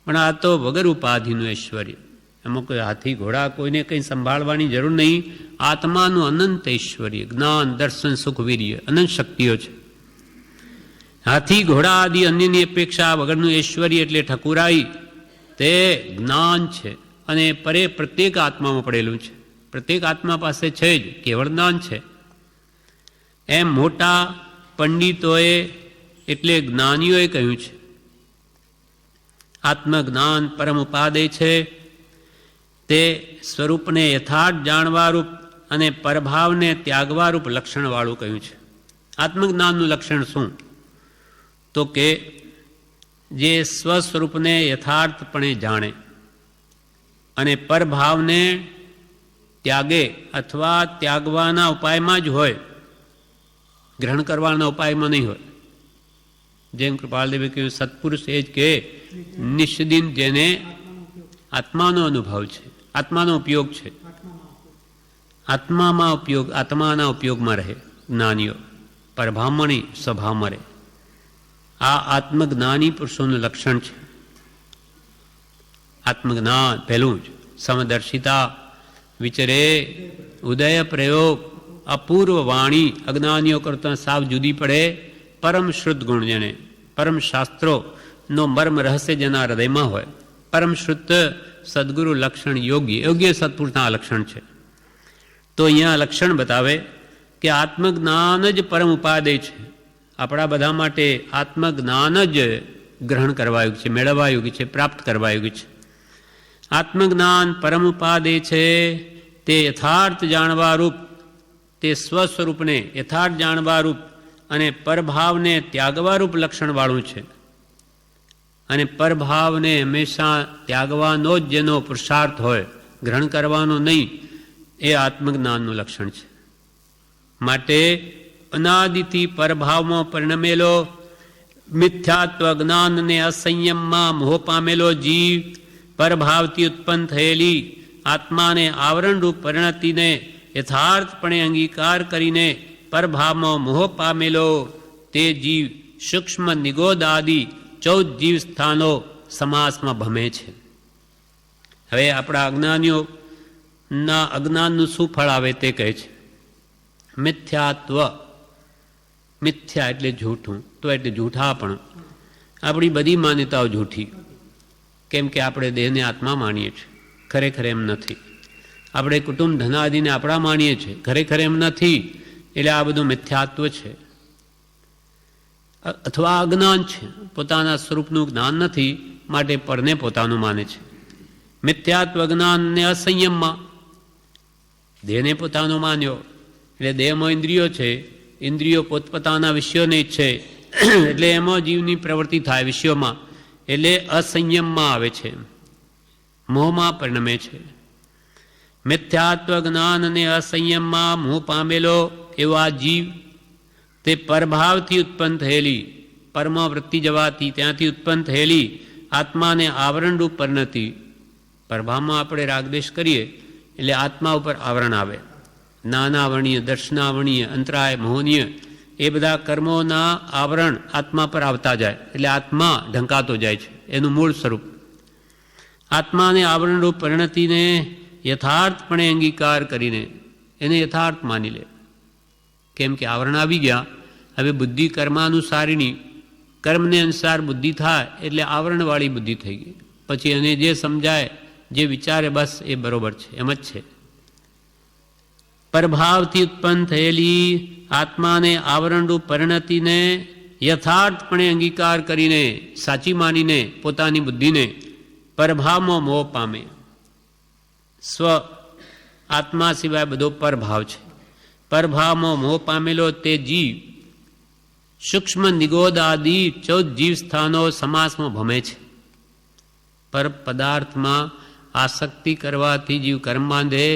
A: પણ આ તો વગર ઉપાધિનું ઐશ્વર્ય. એમાં કોઈ હાથી ઘોડા કોઈને કંઈ સંભાળવાની જરૂર નહીં. આત્માનું અનંત ઐશ્વર્ય, જ્ઞાન, દર્શન, સુખ, વીર્ય, અનંત શક્તિઓ છે. હાથી ઘોડા આદિ અન્યની અપેક્ષા વગરનું ઐશ્વર્ય એટલે ઠકુરાઈ, તે જ્ઞાન છે અને પરે પ્રત્યેક આત્મામાં પડેલું છે. પ્રત્યેક આત્મા પાસે છે જ, કેવળ જ્ઞાન છે. એમ મોટા પંડિતોએ એટલે જ્ઞાનીઓએ કહ્યું છે, આત્મજ્ઞાન પરમ ઉપાદેય છે. તે સ્વરૂપને યથાર્થ જાણવારૂપ અને પરભાવને ત્યાગવારૂપ લક્ષણવાળું કહ્યું છે. આત્મજ્ઞાનનું લક્ષણ શું? તો કે જે સ્વસ્વરૂપને યથાર્થપણે જાણે અને પરભાવને ત્યાગે અથવા ત્યાગવાના ઉપાયમાં જ હોય, ગ્રહણ કરવાના ઉપાયમાં નહીં હોય. જેમ કૃપાલદેવે કહ્યું, સત્પુરુષ એ જ કે નિષ્દિન જેને આત્માનો અનુભવ છે, આત્માનો ઉપયોગ છે, આત્માના ઉપયોગમાં રહે જ્ઞાનીઓ, પરભામણી સ્વભાવમાં રહે. આ આત્મજ્ઞાની પુરુષોનું લક્ષણ છે. આત્મજ્ઞાન પહેલું જ સમદર્શિતા, વિચરે, ઉદય પ્રયોગ, અપૂર્વ વાણી, અજ્ઞાનીઓ કરતાં સાવ જુદી પડે, પરમ શુદ્ધ ગુણ જેને, પરમ શાસ્ત્રોનો મર્મ રહસ્ય જેના હૃદયમાં હોય, પરમ શુદ્ધ સદગુરુ લક્ષણ યોગ્ય સત્પુરુષના લક્ષણ છે. તો અહીંયા લક્ષણ બતાવે કે આત્મજ્ઞાન જ પરમ ઉપાદેય છે. આપણા બધા માટે આત્મજ્ઞાન જ ગ્રહણ કરવા યોગ્ય છે, મેળવવા યોગ્ય છે, પ્રાપ્ત કરવા યોગ્ય છે. આત્મજ્ઞાન પરમ ઉપાદેય છે. તે યથાર્થ જાણવારૂપ, તે સ્વસ્વરૂપને યથાર્થ જાણવારૂપ અને પરભાવને ત્યાગવારૂપ લક્ષણવાળું છે. અને પરભાવને હંમેશા ત્યાગવાનો જ જેનો પુરુષાર્થ હોય, ગ્રહણ કરવાનો નહીં, એ આત્મજ્ઞાનનું લક્ષણ છે. માટે અનાદિથી પરભાવમાં પરિણમેલો મિથ્યાત્વ જ્ઞાનને અસંયમમાં મોહ પામેલો જીવ પરભાવથી ઉત્પન્ન થયેલી આત્માને આવરણરૂપ પરિણતિને યથાર્થપણે અંગીકાર કરીને પરભાવમાં મોહ પામેલો તે જીવ સૂક્ષ્મ નિગોદ આદિ 14 જીવ સ્થાનો સમાસમાં ભમે છે. હવે આપણા અજ્ઞાનીઓના અજ્ઞાનનું શું ફળ આવે તે કહે છે. મિથ્યાત્વ, મિથ્યા એટલે જૂઠું, તો એટલે જૂઠા પણ. આપણી બધી માન્યતાઓ જૂઠી, કેમ કે આપણે દેહને આત્મા માનીએ છીએ, ખરેખર એમ નથી. આપણે કુટુંબ ધનાદિને આપણા માનીએ છીએ, ખરેખર એમ નથી. એટલે આ બધું મિથ્યાત્વ છે અથવા અજ્ઞાન છે. પોતાના સ્વરૂપનું જ્ઞાન નથી, માટે પરને પોતાનું માને છે. મિથ્યાત્વ જ્ઞાનને અસંયમમાં દેહને પોતાનો માન્યો, એટલે દેહમાં ઇન્દ્રિયો છે, ઇન્દ્રિયો પોતપોતાના વિષયોને ઈચ્છે એટલે એમાં જીવની પ્રવૃત્તિ થાય વિષયોમાં, એટલે અસંયમમાં આવે છે, મોહમાં પરિણમે છે. મિથ્યાત્વ જ્ઞાન અને અસંયમમાં મોહ પામેલો એવો આ જીવ તે પરભાવથી ઉત્પન્ન થયેલી, પરમાં વૃત્તિ જવાથી ત્યાંથી ઉત્પન્ન થયેલી આત્માને આવરણરૂપ પરિણતિ. પરભાવમાં આપણે રાગદ્વેષ કરીએ એટલે આત્મા ઉપર આવરણ આવે. નાનાવરણીય, દર્શનાવરણીય, અંતરાય, મોહનીય એ બધા કર્મોના આવરણ આત્મા પર આવતા જાય એટલે આત્મા ઢંકાતો જાય છે, એનું મૂળ સ્વરૂપ. આત્માને આવરણરૂપ પરિણતિને યથાર્થપણે અંગીકાર કરીને એને યથાર્થ માની લે. કેમ કે આવરણ આવી ગયા, હવે બુદ્ધિ કર્માનુસારીની, કર્મને અનુસાર બુદ્ધિ થાય એટલે આવરણવાળી બુદ્ધિ થઈ ગઈ. પછી એને જે સમજાય, જે વિચારે, બસ એ બરોબર છે, એમ જ છે. પરભાવથી ઉત્પન્ન થયેલી આત્માને આવરણરૂપ પરિણતિને યથાર્થપણે અંગીકાર કરીને, સાચી માનીને પોતાની બુદ્ધિને પરભાવમાં મોહ પામે. સ્વ આત્મા સિવાય બધો પરભાવ છે. પરભાવમાં મોહ પામેલો તે જીવ સૂક્ષ્મ નિગોદ આદિ 14 જીવ સ્થાનો સમાસમાં ભમે છે. પર પદાર્થમાં આસક્તિ કરવાથી જીવ કર્મ બાંધે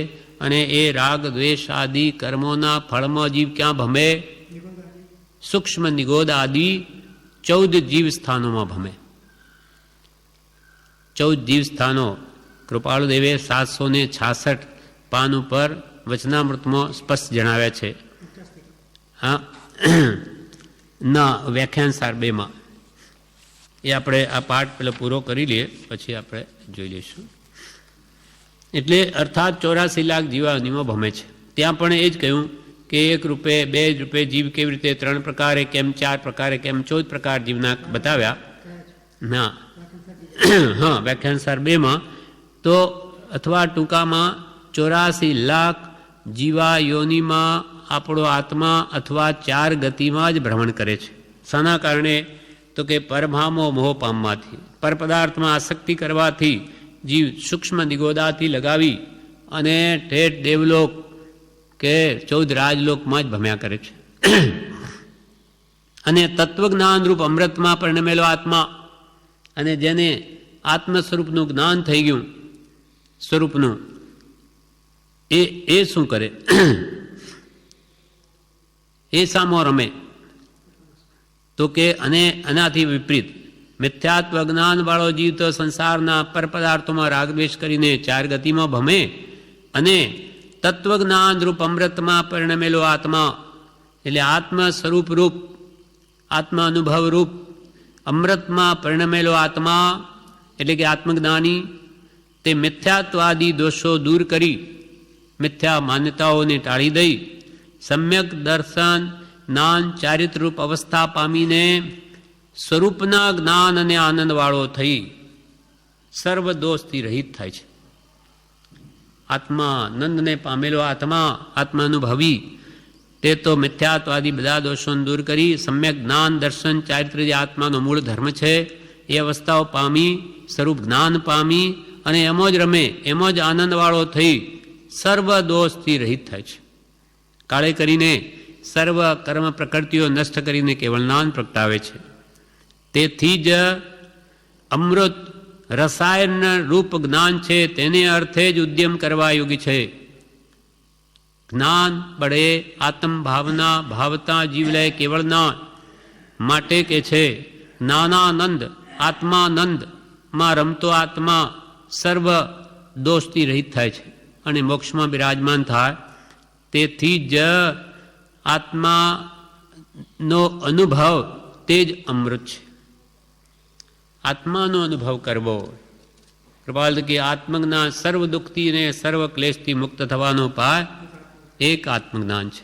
A: અને એ રાગ દ્વેષ આદિ કર્મોના ફળમાં જીવ ક્યાં ભમે? સૂક્ષ્મ નિગોદ આદિ 14 જીવ સ્થાનોમાં ભમે. 14 જીવ સ્થાનો કૃપાળુદેવે 766 પાન ઉપર વચનામૃતમાં સ્પષ્ટ જણાવ્યા છે. હા, ના વ્યાખ્યાન સાર 2માં એ આપણે આ પાઠ પેલો પૂરો કરી લઈએ પછી આપણે જોઈ લઈશું. એટલે અર્થાત 84 લાખ જીવાનિમાં ભમે છે. ત્યાં પણ એ જ કહ્યું કે 1 રૂપે 2 રૂપે જીવ કેવી રીતે 3 પ્રકારે, કેમ 4 પ્રકારે, કેમ 14 પ્રકાર જીવના બતાવ્યા. ના હા, વ્યાખ્યાન સાર 2માં તો અથવા ટૂંકામાં 84 લાખ જીવા યોનિમાં આપણો આત્મા અથવા 4 ગતિમાં જ ભ્રમણ કરે છે. શાના કારણે? તો કે પરભામો મોહ પામવાથી, પરપદાર્થમાં આસક્તિ કરવાથી જીવ સૂક્ષ્મ નિગોદાથી લગાવી અને ઠેઠ દેવલોક કે 14 રાજલોકમાં જ ભમ્યા કરે છે. અને તત્વજ્ઞાન રૂપ અમૃતમાં પરિણમેલો આત્મા, અને જેને આત્મ સ્વરૂપનું જ્ઞાન થઈ ગયું, સ્વરૂપનું, એ શું કરે? એ સામો રમે. તો કે અને આનાથી વિપરીત મિથ્યાત્વ જ્ઞાન વાળો જીવ તો સંસારના પરપદાર્થોમાં રાગદ્વેષ કરીને 4 ગતિમાં ભમે, અને તત્વજ્ઞાન રૂપ અમૃતમાં પરિણમેલો આત્મા એટલે આત્મ સ્વરૂપ રૂપ, આત્મ અનુભવ રૂપ અમૃતમાં પરિણમેલો આત્મા એટલે કે આત્મજ્ઞાની, તે મિથ્યાત્વાદી દોષો દૂર કરી, મિથ્યા માન્યતાઓને ટાળી દઈ સમ્યક દર્શન જ્ઞાન ચારિત્રરૂપ અવસ્થા પામીને સ્વરૂપના જ્ઞાન અને આનંદવાળો થઈ સર્વ દોષથી રહિત થાય છે. આત્મા નંદને પામેલો આત્મા, આત્માનુભવી, તે તો મિથ્યાત્વાદી બધા દોષોને દૂર કરી સમ્યક જ્ઞાન દર્શન ચારિત્ર જે આત્માનો મૂળ ધર્મ છે એ અવસ્થાઓ પામી, સ્વરૂપ જ્ઞાન પામી અને એમ જ રમે, એમ જ આનંદવાળો થઈ સર્વ દોષથી રહિત થાય છે. કાળે કરીને સર્વ કર્મ પ્રકૃતિઓ નષ્ટ કરીને કેવળ જ્ઞાન પ્રગટાવે છે. તેથી જ અમૃત રસાયણ રૂપ જ્ઞાન છે, તેને અર્થે જ ઉદ્યમ કરવા યોગી છે. જ્ઞાન બળે આત્મ ભાવના ભાવતા જીવલે કેવળ જ્ઞાન માટે કે છે જ્ઞાનાનંદ આત્માનંદમાં રમતો આત્મા સર્વ દોષથી રહિત થાય છે અને મોક્ષમાં બિરાજમાન થાય. તેથી જ આત્માનો અનુભવ તે જ અમૃત છે. આત્માનો અનુભવ કરવો, કૃપાલ કે આત્મજ્ઞાન સર્વ દુઃખથી અને સર્વ ક્લેશથી મુક્ત થવાનો ઉપાય એક આત્મજ્ઞાન છે.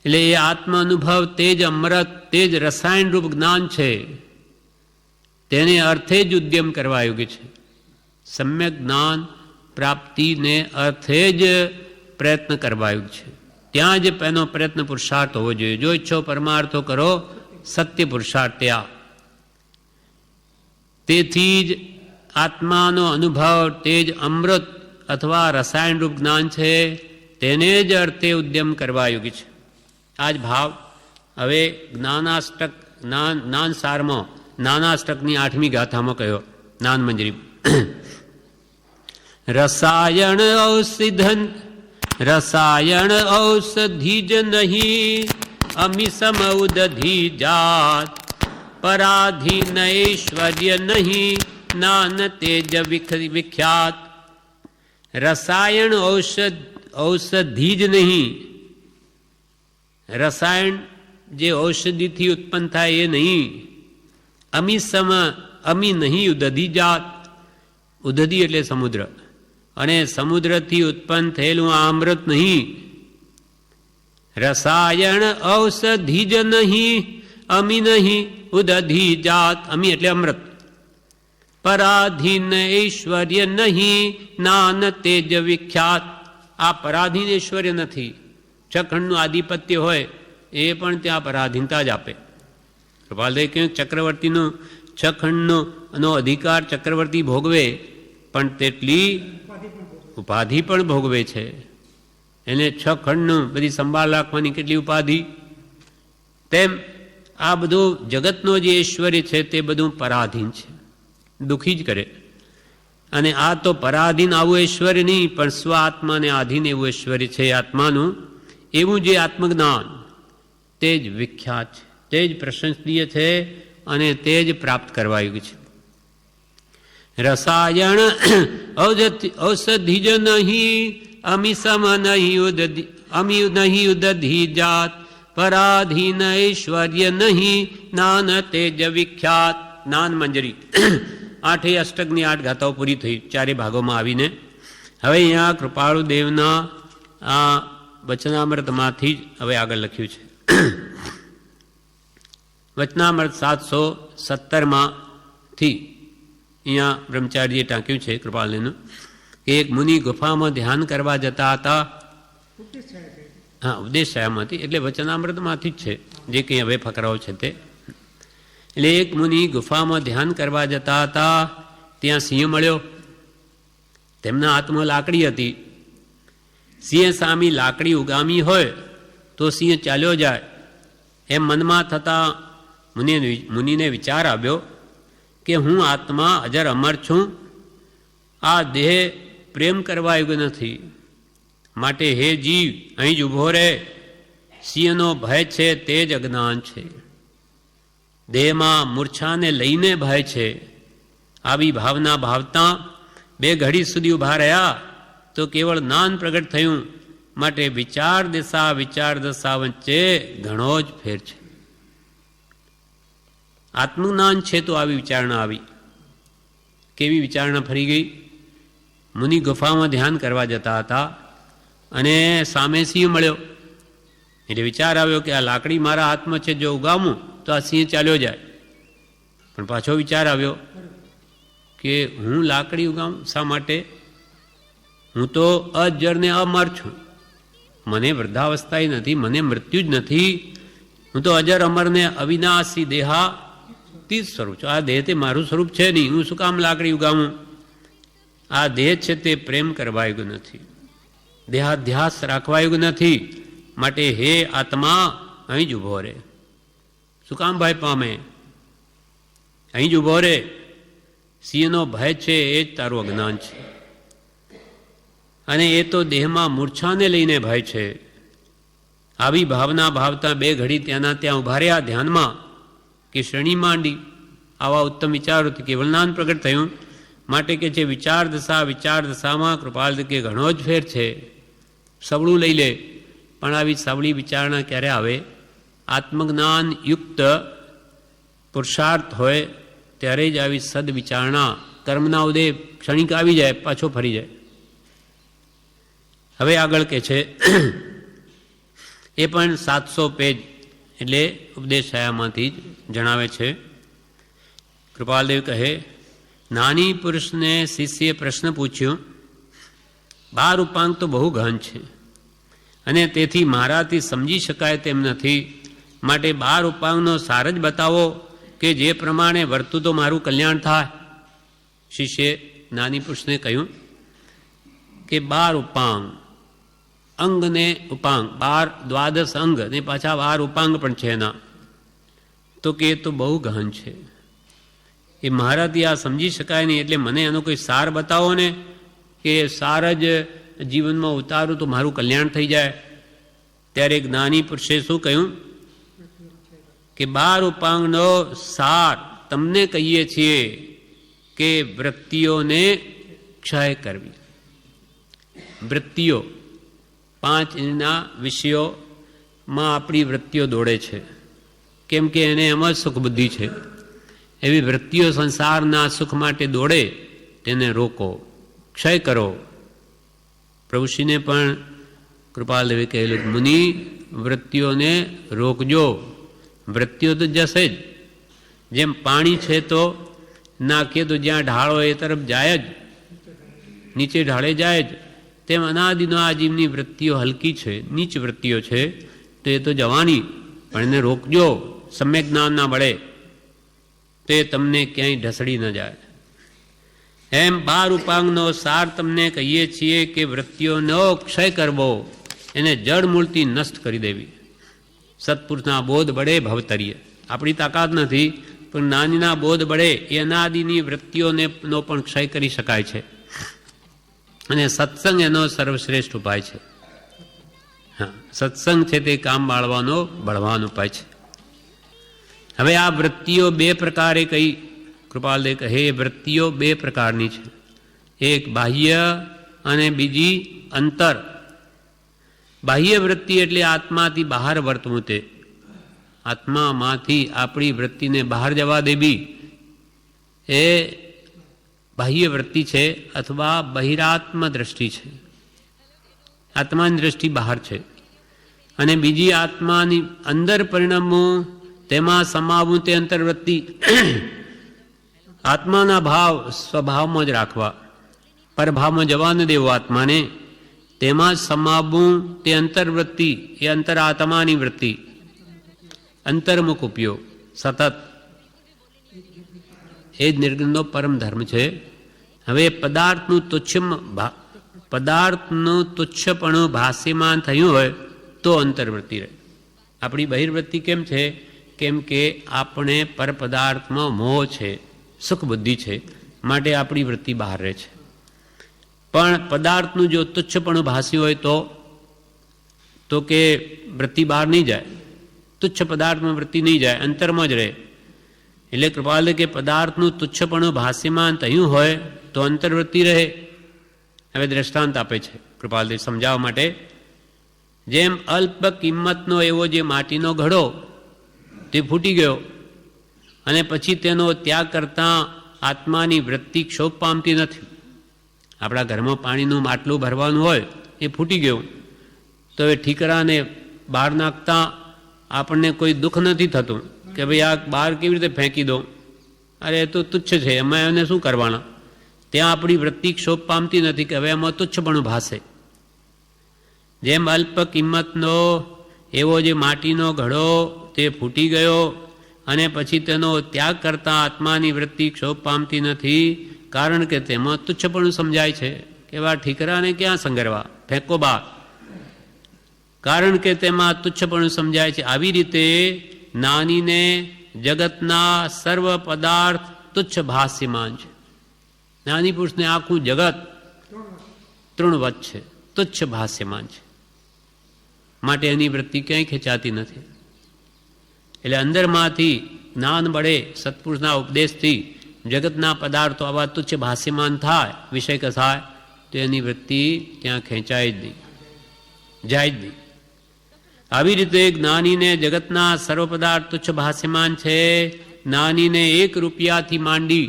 A: એટલે એ આત્મ અનુભવ તે જ અમૃત, તે જ રસાયણ રૂપ જ્ઞાન છે, તેને અર્થે જ ઉદ્યમ કરવા યોગ્ય છે. સમ્યક જ્ઞાન પ્રાપ્તિને અર્થે જ પ્રયત્ન કરવા યોગ્ય છે. ત્યાં જ એનો પ્રયત્ન પુરુષાર્થ હોવો જોઈએ. જો ઈચ્છો પરમાર્થો કરો સત્ય પુરુષાર્થ ત્યાં. તેથી જ આત્માનો અનુભવ તે જ અમૃત અથવા રસાયણ રૂપ જ્ઞાન છે, તેને જ અર્થે ઉદ્યમ કરવા યોગ્ય છે. આ જ ભાવ હવે જ્ઞાનાષ્ટક જ્ઞાન સારમાં નાના અષ્ટકની 8મી ગાથામાં કહ્યો જ્ઞાન મંજરી. રસાયણ ઔષધિ જ નહીં અમિસમ ઉદધિ જાત પરાધીન ઐશ્વર્ય નહીં જ્ઞાન તેજ વિખ્યાત. રસાયણ ઔષધિ જ નહીં, રસાયણ જે ઔષધિથી ઉત્પન્ન થાય એ નહીં. અમી નહીં ઉદધિ જાત, ઉદધિ એટલે સમુદ્ર, અને સમુદ્રથી ઉત્પન્ન થયેલું આ અમૃત નહીં. રસાયણ ઔષધિ જ નહીં અમી નહીં ઉદધિ જાત, અમી એટલે અમૃત. પરાધીન ઐશ્વર્ય નહીં જ્ઞાન તેજ વિખ્યાત. આ પરાધીન ઐશ્વર્ય નથી. છખંડનું આધિપત્ય હોય એ પણ ત્યાં પરાધીનતા જ આપે. કૃપાલદેવ કહ્યું ચક્રવર્તીનો છખંડનો અધિકાર ચક્રવર્તી ભોગવે, પણ તેટલી ઉપાધિ પણ ભોગવે છે. એને છખંડનું બધી સંભાળ રાખવાની કેટલી ઉપાધિ. તેમ આ બધું જગતનો જે ઐશ્વર્ય છે તે બધું પરાધીન છે, દુઃખી જ કરે. અને આ તો પરાધીન આવું ઐશ્વર્ય નહીં, પણ સ્વ આત્માને આધીન એવું ઐશ્વર્ય છે આત્માનું. એવું જે આત્મજ્ઞાન તે જ વિખ્યાત છે, તે જ પ્રશંસનીય છે, અને તે જ પ્રાપ્ત કરવાયું છે. રસાયણ ઔષધિ જ નહીં અમિસમ નહીં ઉદધિ જાત પરાધીન ઐશ્વર્ય નહીં જ્ઞાન તેજ વિખ્યાત. જ્ઞાન મંજરી 8 અષ્ટકની 8 ગાથાઓ પૂરી થઈ 4 ભાગોમાં આવીને. હવે અહીંયા કૃપાળુ દેવના આ વચનામૃતમાંથી જ હવે આગળ લખ્યું છે. વચનામૃત 717માંથી અહીંયા બ્રહ્મચારીએ ટાંક્યું છે કૃપાલનું કે એક મુનિ ગુફામાં ધ્યાન કરવા જતા હતા. હા, ઉપદેશ છાયામાંથી એટલે વચનામૃતમાંથી જ છે જે કંઈ હવે ફકરાઓ છે તે. એટલે એક મુનિ ગુફામાં ધ્યાન કરવા જતા હતા. ત્યાં સિંહ મળ્યો. તેમના હાથમાં લાકડી હતી. સિંહ સામી લાકડી ઉગામી હોય તો સિંહ ચાલ્યો જાય એમ મનમાં થતાં મુનિને વિચાર આવ્યો કે હું આત્મા અજર અમર છું, આ દેહ પ્રેમ કરવા યોગ્ય નથી, માટે હે જીવ અહીં જ ઊભો રહે. સિંહનો ભય છે તે જ અજ્ઞાન છે. દેહમાં મૂર્છાને લઈને ભય છે. આવી ભાવના ભાવતા 2 ઘડી સુધી ઊભા રહ્યા તો કેવળ જ્ઞાન પ્રગટ થયું. માટે વિચાર દશા વચ્ચે ઘણો જ ફેર છે. આત્મજ્ઞાન છે તો આવી વિચારણા આવી. કેવી વિચારણા ફરી ગઈ? મુનિ ગુફામાં ધ્યાન કરવા જતા હતા અને સામે સિંહ મળ્યો. એટલે વિચાર આવ્યો કે આ લાકડી મારા હાથમાં છે, જો ઉગામું તો આ સિંહ ચાલ્યો જાય. પણ પાછો વિચાર આવ્યો કે હું લાકડી ઉગાવું શા માટે? હું તો અજર ને અમર છું, મને વૃદ્ધાવસ્થા નથી, મને મૃત્યુ જ નથી. હું તો અજર અમર ને અવિનાશી દેહાતીત સ્વરૂપ છું. આ દેહ તે મારું સ્વરૂપ છે નહીં, હું શું કામ લાકડી ઉગાવું? આ દેહ છે તે પ્રેમ કરવા યોગ્ય નથી, દેહાધ્યાસ રાખવા યોગ્ય નથી. માટે હે આત્મા અહીં જ ઊભો રહે. શું કામ ભય પામે? અહીં જ ઊભો રહે. સિંહનો ભય છે એ જ તારું અજ્ઞાન છે, અને એ તો દેહમાં મૂર્છાને લઈને ભય છે. આવી ભાવના ભાવતા 2 ઘડી ત્યાંના ત્યાં ઉભા રહ્યા ધ્યાનમાં કે શ્રેણી માંડી. આવા ઉત્તમ વિચારોથી કેવળ જ્ઞાન પ્રગટ થયું. માટે કે છે વિચાર દશામાં કૃપાલ કે ઘણો જ ફેર છે. સવળું લઈ લે, પણ આવી સવળી વિચારણા ક્યારે આવે? આત્મજ્ઞાન યુક્ત પુરુષાર્થ હોય ત્યારે જ આવી સદ વિચારણા, કર્મના ઉદય ક્ષણિક આવી જાય, પાછો ફરી જાય. હવે આગળ કે છે એ પણ 700 પેજ એટલે ઉપદેશ છાયામાંથી જ જણાવે છે. કૃપાલદેવ કહે, નાની પુરુષને શિષ્યે પ્રશ્ન પૂછ્યો, 12 ઉપાંગ તો બહુ ગહન છે અને તેથી મારાથી સમજી શકાય તેમ નથી. માટે 12 ઉપાંગનો સાર જ બતાવો કે જે પ્રમાણે વર્તું તો મારું કલ્યાણ થાય. શિષ્યે નાની પુરુષને કહ્યું કે 12 ઉપાંગ, અંગ ને ઉપાંગ, 12 દ્વાદશ અંગ ને પાછા 12 ઉપાંગ પણ છે એના. તો કે એ તો બહુ ગહન છે, એ મારાથી આ સમજી શકાય નહીં, એટલે મને એનો કોઈ સાર બતાવો ને, કે સાર જ જીવનમાં ઉતારું તો મારું કલ્યાણ થઈ જાય. ત્યારે જ્ઞાની પુરુષે શું કહ્યું કે 12 ઉપાંગનો સાર તમને કહીએ છીએ કે વૃત્તિઓને ક્ષય કરવી. વૃત્તિઓ 5 ઇન્દ્રિયના વિષયોમાં આપણી વૃત્તિઓ દોડે છે, કેમ કે એને એમાં સુખ બુદ્ધિ છે. એવી વૃત્તિઓ સંસારના સુખ માટે દોડે, તેને રોકો, ક્ષય કરો. પ્રભુશ્રીને પણ કૃપાલદેવે કહેલું, મુનિ વૃત્તિઓને રોકજો, વૃત્તિઓ તો જશે જ. જેમ પાણી છે તો નાખીએ તો જ્યાં ઢાળો એ તરફ જાય જ, નીચે ઢાળે જાય જ. તેમ અનાદિનો આ જીવની વૃત્તિઓ હલકી છે, નીચ વૃત્તિઓ છે, તો એ તો જવાની, પણ એને રોકજો સમ્યક જ્ઞાન ના મળે, તે તમને ક્યાંય ઢસડી ન જાય. એમ 12 ઉપાંગનો સાર તમને કહીએ છીએ કે વૃત્તિઓનો ક્ષય કરવો, એને જડ મૂળથી નષ્ટ કરી દેવી. સત્પુરુષના બોધ બળે ભવતરીએ, આપણી તાકાત નથી, પણ જ્ઞાનીના બોધ બળે એ અનાદિની વૃત્તિઓને પણ ક્ષય કરી શકાય છે. અને સત્સંગ એનો સર્વશ્રેષ્ઠ ઉપાય છે. હા, સત્સંગ છે તે કામ બાળવાનો બળવાન ઉપાય છે. હવે આ વૃત્તિઓ 2 પ્રકારે કઈ, કૃપાલદેવ કહે વૃત્તિઓ 2 પ્રકારની છે, એક બાહ્ય અને બીજી અંતર. બાહ્ય વૃત્તિ એટલે આત્માથી બહાર વર્તવું, તે આત્મામાંથી આપણી વૃત્તિને બહાર જવા દેવી, એ બાહ્ય વૃત્તિ છે, અથવા બહિરાત્મ દ્રષ્ટિ છે. આત્માની દ્રષ્ટિ બહાર છે. અને બીજી આત્માની અંદર પરિણમવું, તેમાં સમાવવું, તે અંતર્વૃત્તિ. આત્માના ભાવ સ્વભાવમાં જ રાખવા, પરભાવમાં જવા ન દેવો આત્માને, તેમાં સમાવવું, તે અંતર્વૃત્તિ, એ અંતરાત્માની વૃત્તિ, અંતર્મુખ ઉપયોગ સતત, એ જ નિર્ગુણનો પરમ ધર્મ છે. હવે પદાર્થનું તુચ્છપણું ભાષ્યમાન થયું હોય તો અંતર્વૃત્તિ રહે. આપણી બહિર્વૃત્તિ કેમ છે? કેમ કે આપણે પર પદાર્થમાં મોહ છે, સુખ બુદ્ધિ છે, માટે આપણી વૃત્તિ બહાર રહે છે. પણ પદાર્થનું જો તુચ્છપણું ભાસ્યું હોય તો કે વૃત્તિ બહાર નહીં જાય, તુચ્છ પદાર્થમાં વૃત્તિ નહીં જાય, અંતરમાં જ રહે. એટલે કૃપાલ કે પદાર્થનું તુચ્છપણું ભાષ્યમાન થયું હોય તો અંતર્વૃત્તિ રહે. હવે દ્રષ્ટાંત આપે છે કૃપાલદેવ સમજાવવા માટે. જેમ અલ્પ કિંમતનો એવો જે માટીનો ઘડો તે ફૂટી ગયો, અને પછી તેનો ત્યાગ કરતાં આત્માની વૃત્તિ ક્ષોભ પામતી નથી. આપણા ઘરમાં પાણીનું માટલું ભરવાનું હોય, એ ફૂટી ગયું, તો એ ઠીકરાને બહાર નાખતા આપણને કોઈ દુઃખ નથી થતું કે ભાઈ આ બહાર કેવી રીતે ફેંકી દો, અરે એ તો તુચ્છ છે, એમાં એને શું કરવાના. ત્યાં આપણી વૃત્તિ ક્ષોભ પામતી નથી કે હવે એમાં તુચ્છપણું ભાસે. જેમ અલ્પ કિંમતનો એવો જે માટીનો ઘડો તે ફૂટી ગયો, અને પછી તેનો ત્યાગ કરતાં આત્માની વૃત્તિ ક્ષોભ પામતી નથી, કારણ કે તેમાં તુચ્છપણું સમજાય છે કે વા ઠીકરાને ક્યાં સંગરવા, ફેંકો બહાર, કારણ કે તેમાં તુચ્છપણું સમજાય છે. આવી રીતે જ્ઞાનીને જગતના સર્વ પદાર્થ તુચ્છ ભાષ્યમાન છે. જ્ઞાની પુરુષને આખું જગત તૃણવત છે, તુચ્છ ભાષ્યમાન છે, માટે એની વૃત્તિ ક્યાંય ખેંચાતી નથી. એટલે અંદરમાંથી જ્ઞાન બળે સત્પુરુષના ઉપદેશથી જગતના પદાર્થો આવા તુચ્છ ભાષ્યમાન થાય, વિષય કસાય, તો એની વૃત્તિ ત્યાં ખેંચાય જ નહીં, જાય જ નહીં. આવી રીતે જ્ઞાનીને જગતના સર્વ પદાર્થ તુચ્છ ભાષ્યમાન છે. જ્ઞાનીને 1 રૂપિયાથી માંડી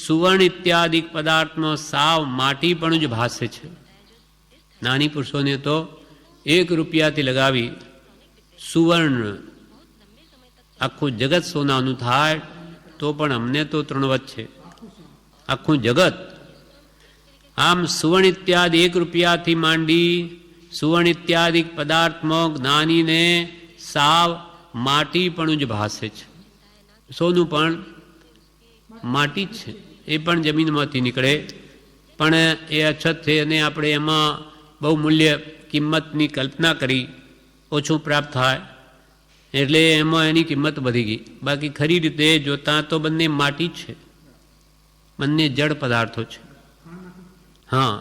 A: સુવર્ણ ઇત્યાદિક પદાર્થમાં સાવ માટી પણ જ ભાસે છે. જ્ઞાની પુરુષોને તો 1 રૂપિયાથી લગાવી સુવર્ણ આખું જગત સોનાનું થાય તો પણ અમને તો તૃણવત છે આખું જગત. આમ સુવર્ણ ઇત્યાદિ 1 રૂપિયાથી માંડી સુવર્ણ ઇત્યાદિક પદાર્થમાં જ્ઞાનીને સાવ માટી પણ જ ભાસે છે. સોનું પણ માટી જ છે, એ પણ જમીનમાંથી નીકળે, પણ એ અછત છે અને આપણે એમાં બહુ મૂલ્ય કિંમતની કલ્પના કરી ઓછું પ્રાપ્ત થાય, એટલે એમાં એની કિંમત વધી ગઈ. બાકી ખરી રીતે જોતા તો બંને માટી જ છે, બંને જડ પદાર્થો છે. હા,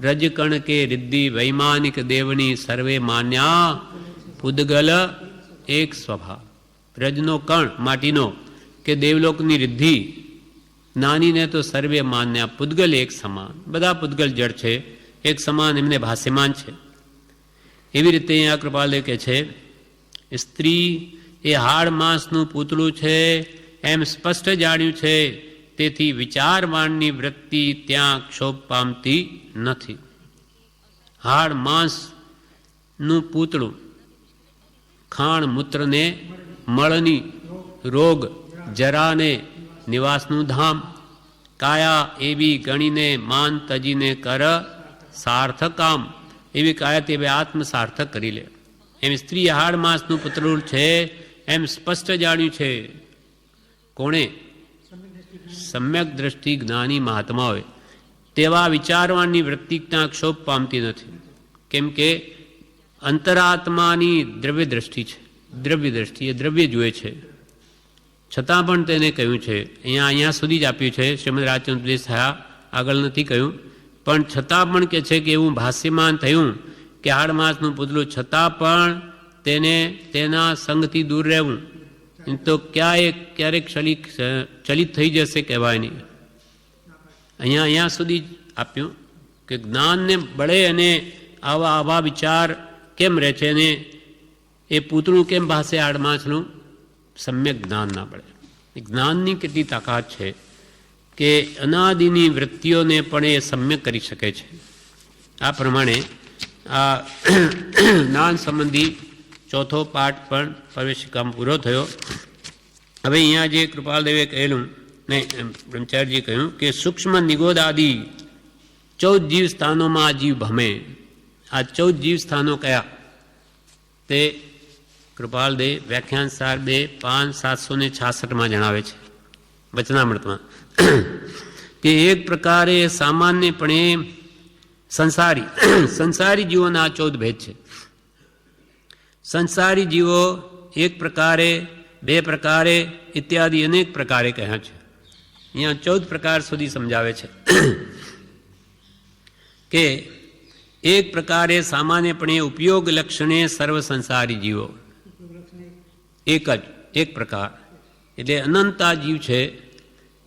A: રજકણ કે રિદ્ધિ વૈમાનિક દેવની સર્વે માન્યા પૂદગલ એક સ્વભાવ. રજનો કણ માટીનો કે દેવલોકની રિદ્ધિ નાનીને તો સર્વે માન્યા પૂદગલ એક સમાન. બધા પૂદગલ જડ છે, એક સમાન એમને ભાષ્યમાન છે. એવી રીતે અહીંયા કૃપાલદેવ કહે છે સ્ત્રી એ હાડ માંસનું પૂતળું છે એમ સ્પષ્ટ જાણ્યું છે, તેથી વિચારવાણની વૃત્તિ ત્યાં ક્ષોભ પામતી નથી. હાડ માંસનું પૂતળું, ખાણ મૂત્રને મળની રોગ જરાને નિવાસનું ધામ, કાયા એવી ગણીને માન તજીને કર સાર્થકામ. એવી કાયા તે આત્મ સાર્થક કરી લે. એમ સ્ત્રી હાડ માંસનું પૂતળું છે એમ સ્પષ્ટ જાણ્યું છે. કોણે? સમ્યક દ્રષ્ટિ જ્ઞાની મહાત્માઓએ. તેવા વિચારવાની વૃત્તિના ક્ષોભ પામતી નથી. કેમ કે અંતરાત્માની દ્રવ્ય દ્રષ્ટિ છે. દ્રવ્ય દ્રષ્ટિ એ દ્રવ્ય જુએ છે. છતાં પણ તેને કહ્યું છે, અહીંયા સુધી જ આપ્યું છે, શ્રીમદ રાજચંદ્ર ઉપદેશ થયા, આગળ નથી કહ્યું. પણ છતાં પણ કે છે કે એવું ભાષ્યમાન થયું કે હાડ માંસનું પૂતળું, છતાં પણ તેને તેના સંગથી દૂર રહેવું તો ક્યારેક ચલિત થઈ જશે કહેવાય નહીં. અહીંયા સુધી જ આપ્યું કે જ્ઞાનને બળે અને આવા વિચાર કેમ રહે છે અને એ પૂતળું કેમ ભાષે હાડ માંસનું? સમ્યક જ્ઞાન ના પડે. જ્ઞાનની કેટલી તાકાત છે કે અનાદિની વૃત્તિઓને પણ એ સમ્યક કરી શકે છે. આ પ્રમાણે આ જ્ઞાન સંબંધી ચોથો પાઠ પણ પ્રવેશિકામાં પૂરો થયો. હવે અહીંયા જે કૃપાલદેવે કહેલું, નહીં બ્રહ્મચારીજીએ કહ્યું કે સૂક્ષ્મ નિગોદ આદિ 14 જીવ સ્થાનોમાં આ જીવ ભમે. આ 14 જીવ સ્થાનો કયા? તે કૃપાલદેવ વ્યાખ્યાન સાર 2-5-766 જણાવે છે વચનામૃતમાં કે એક પ્રકારે સામાન્યપણે સંસારી જીવોના 14 ભેદ છે. સંસારી જીવો એક પ્રકારે, 2 પ્રકારે ઇત્યાદિ અનેક પ્રકારે કહ્યા છે. અહીંયા 14 પ્રકાર સુધી સમજાવે છે કે એક પ્રકારે સામાન્યપણે ઉપયોગ લક્ષણે સર્વ સંસારી જીવો. એક પ્રકાર એટલે અનંતા જીવ છે.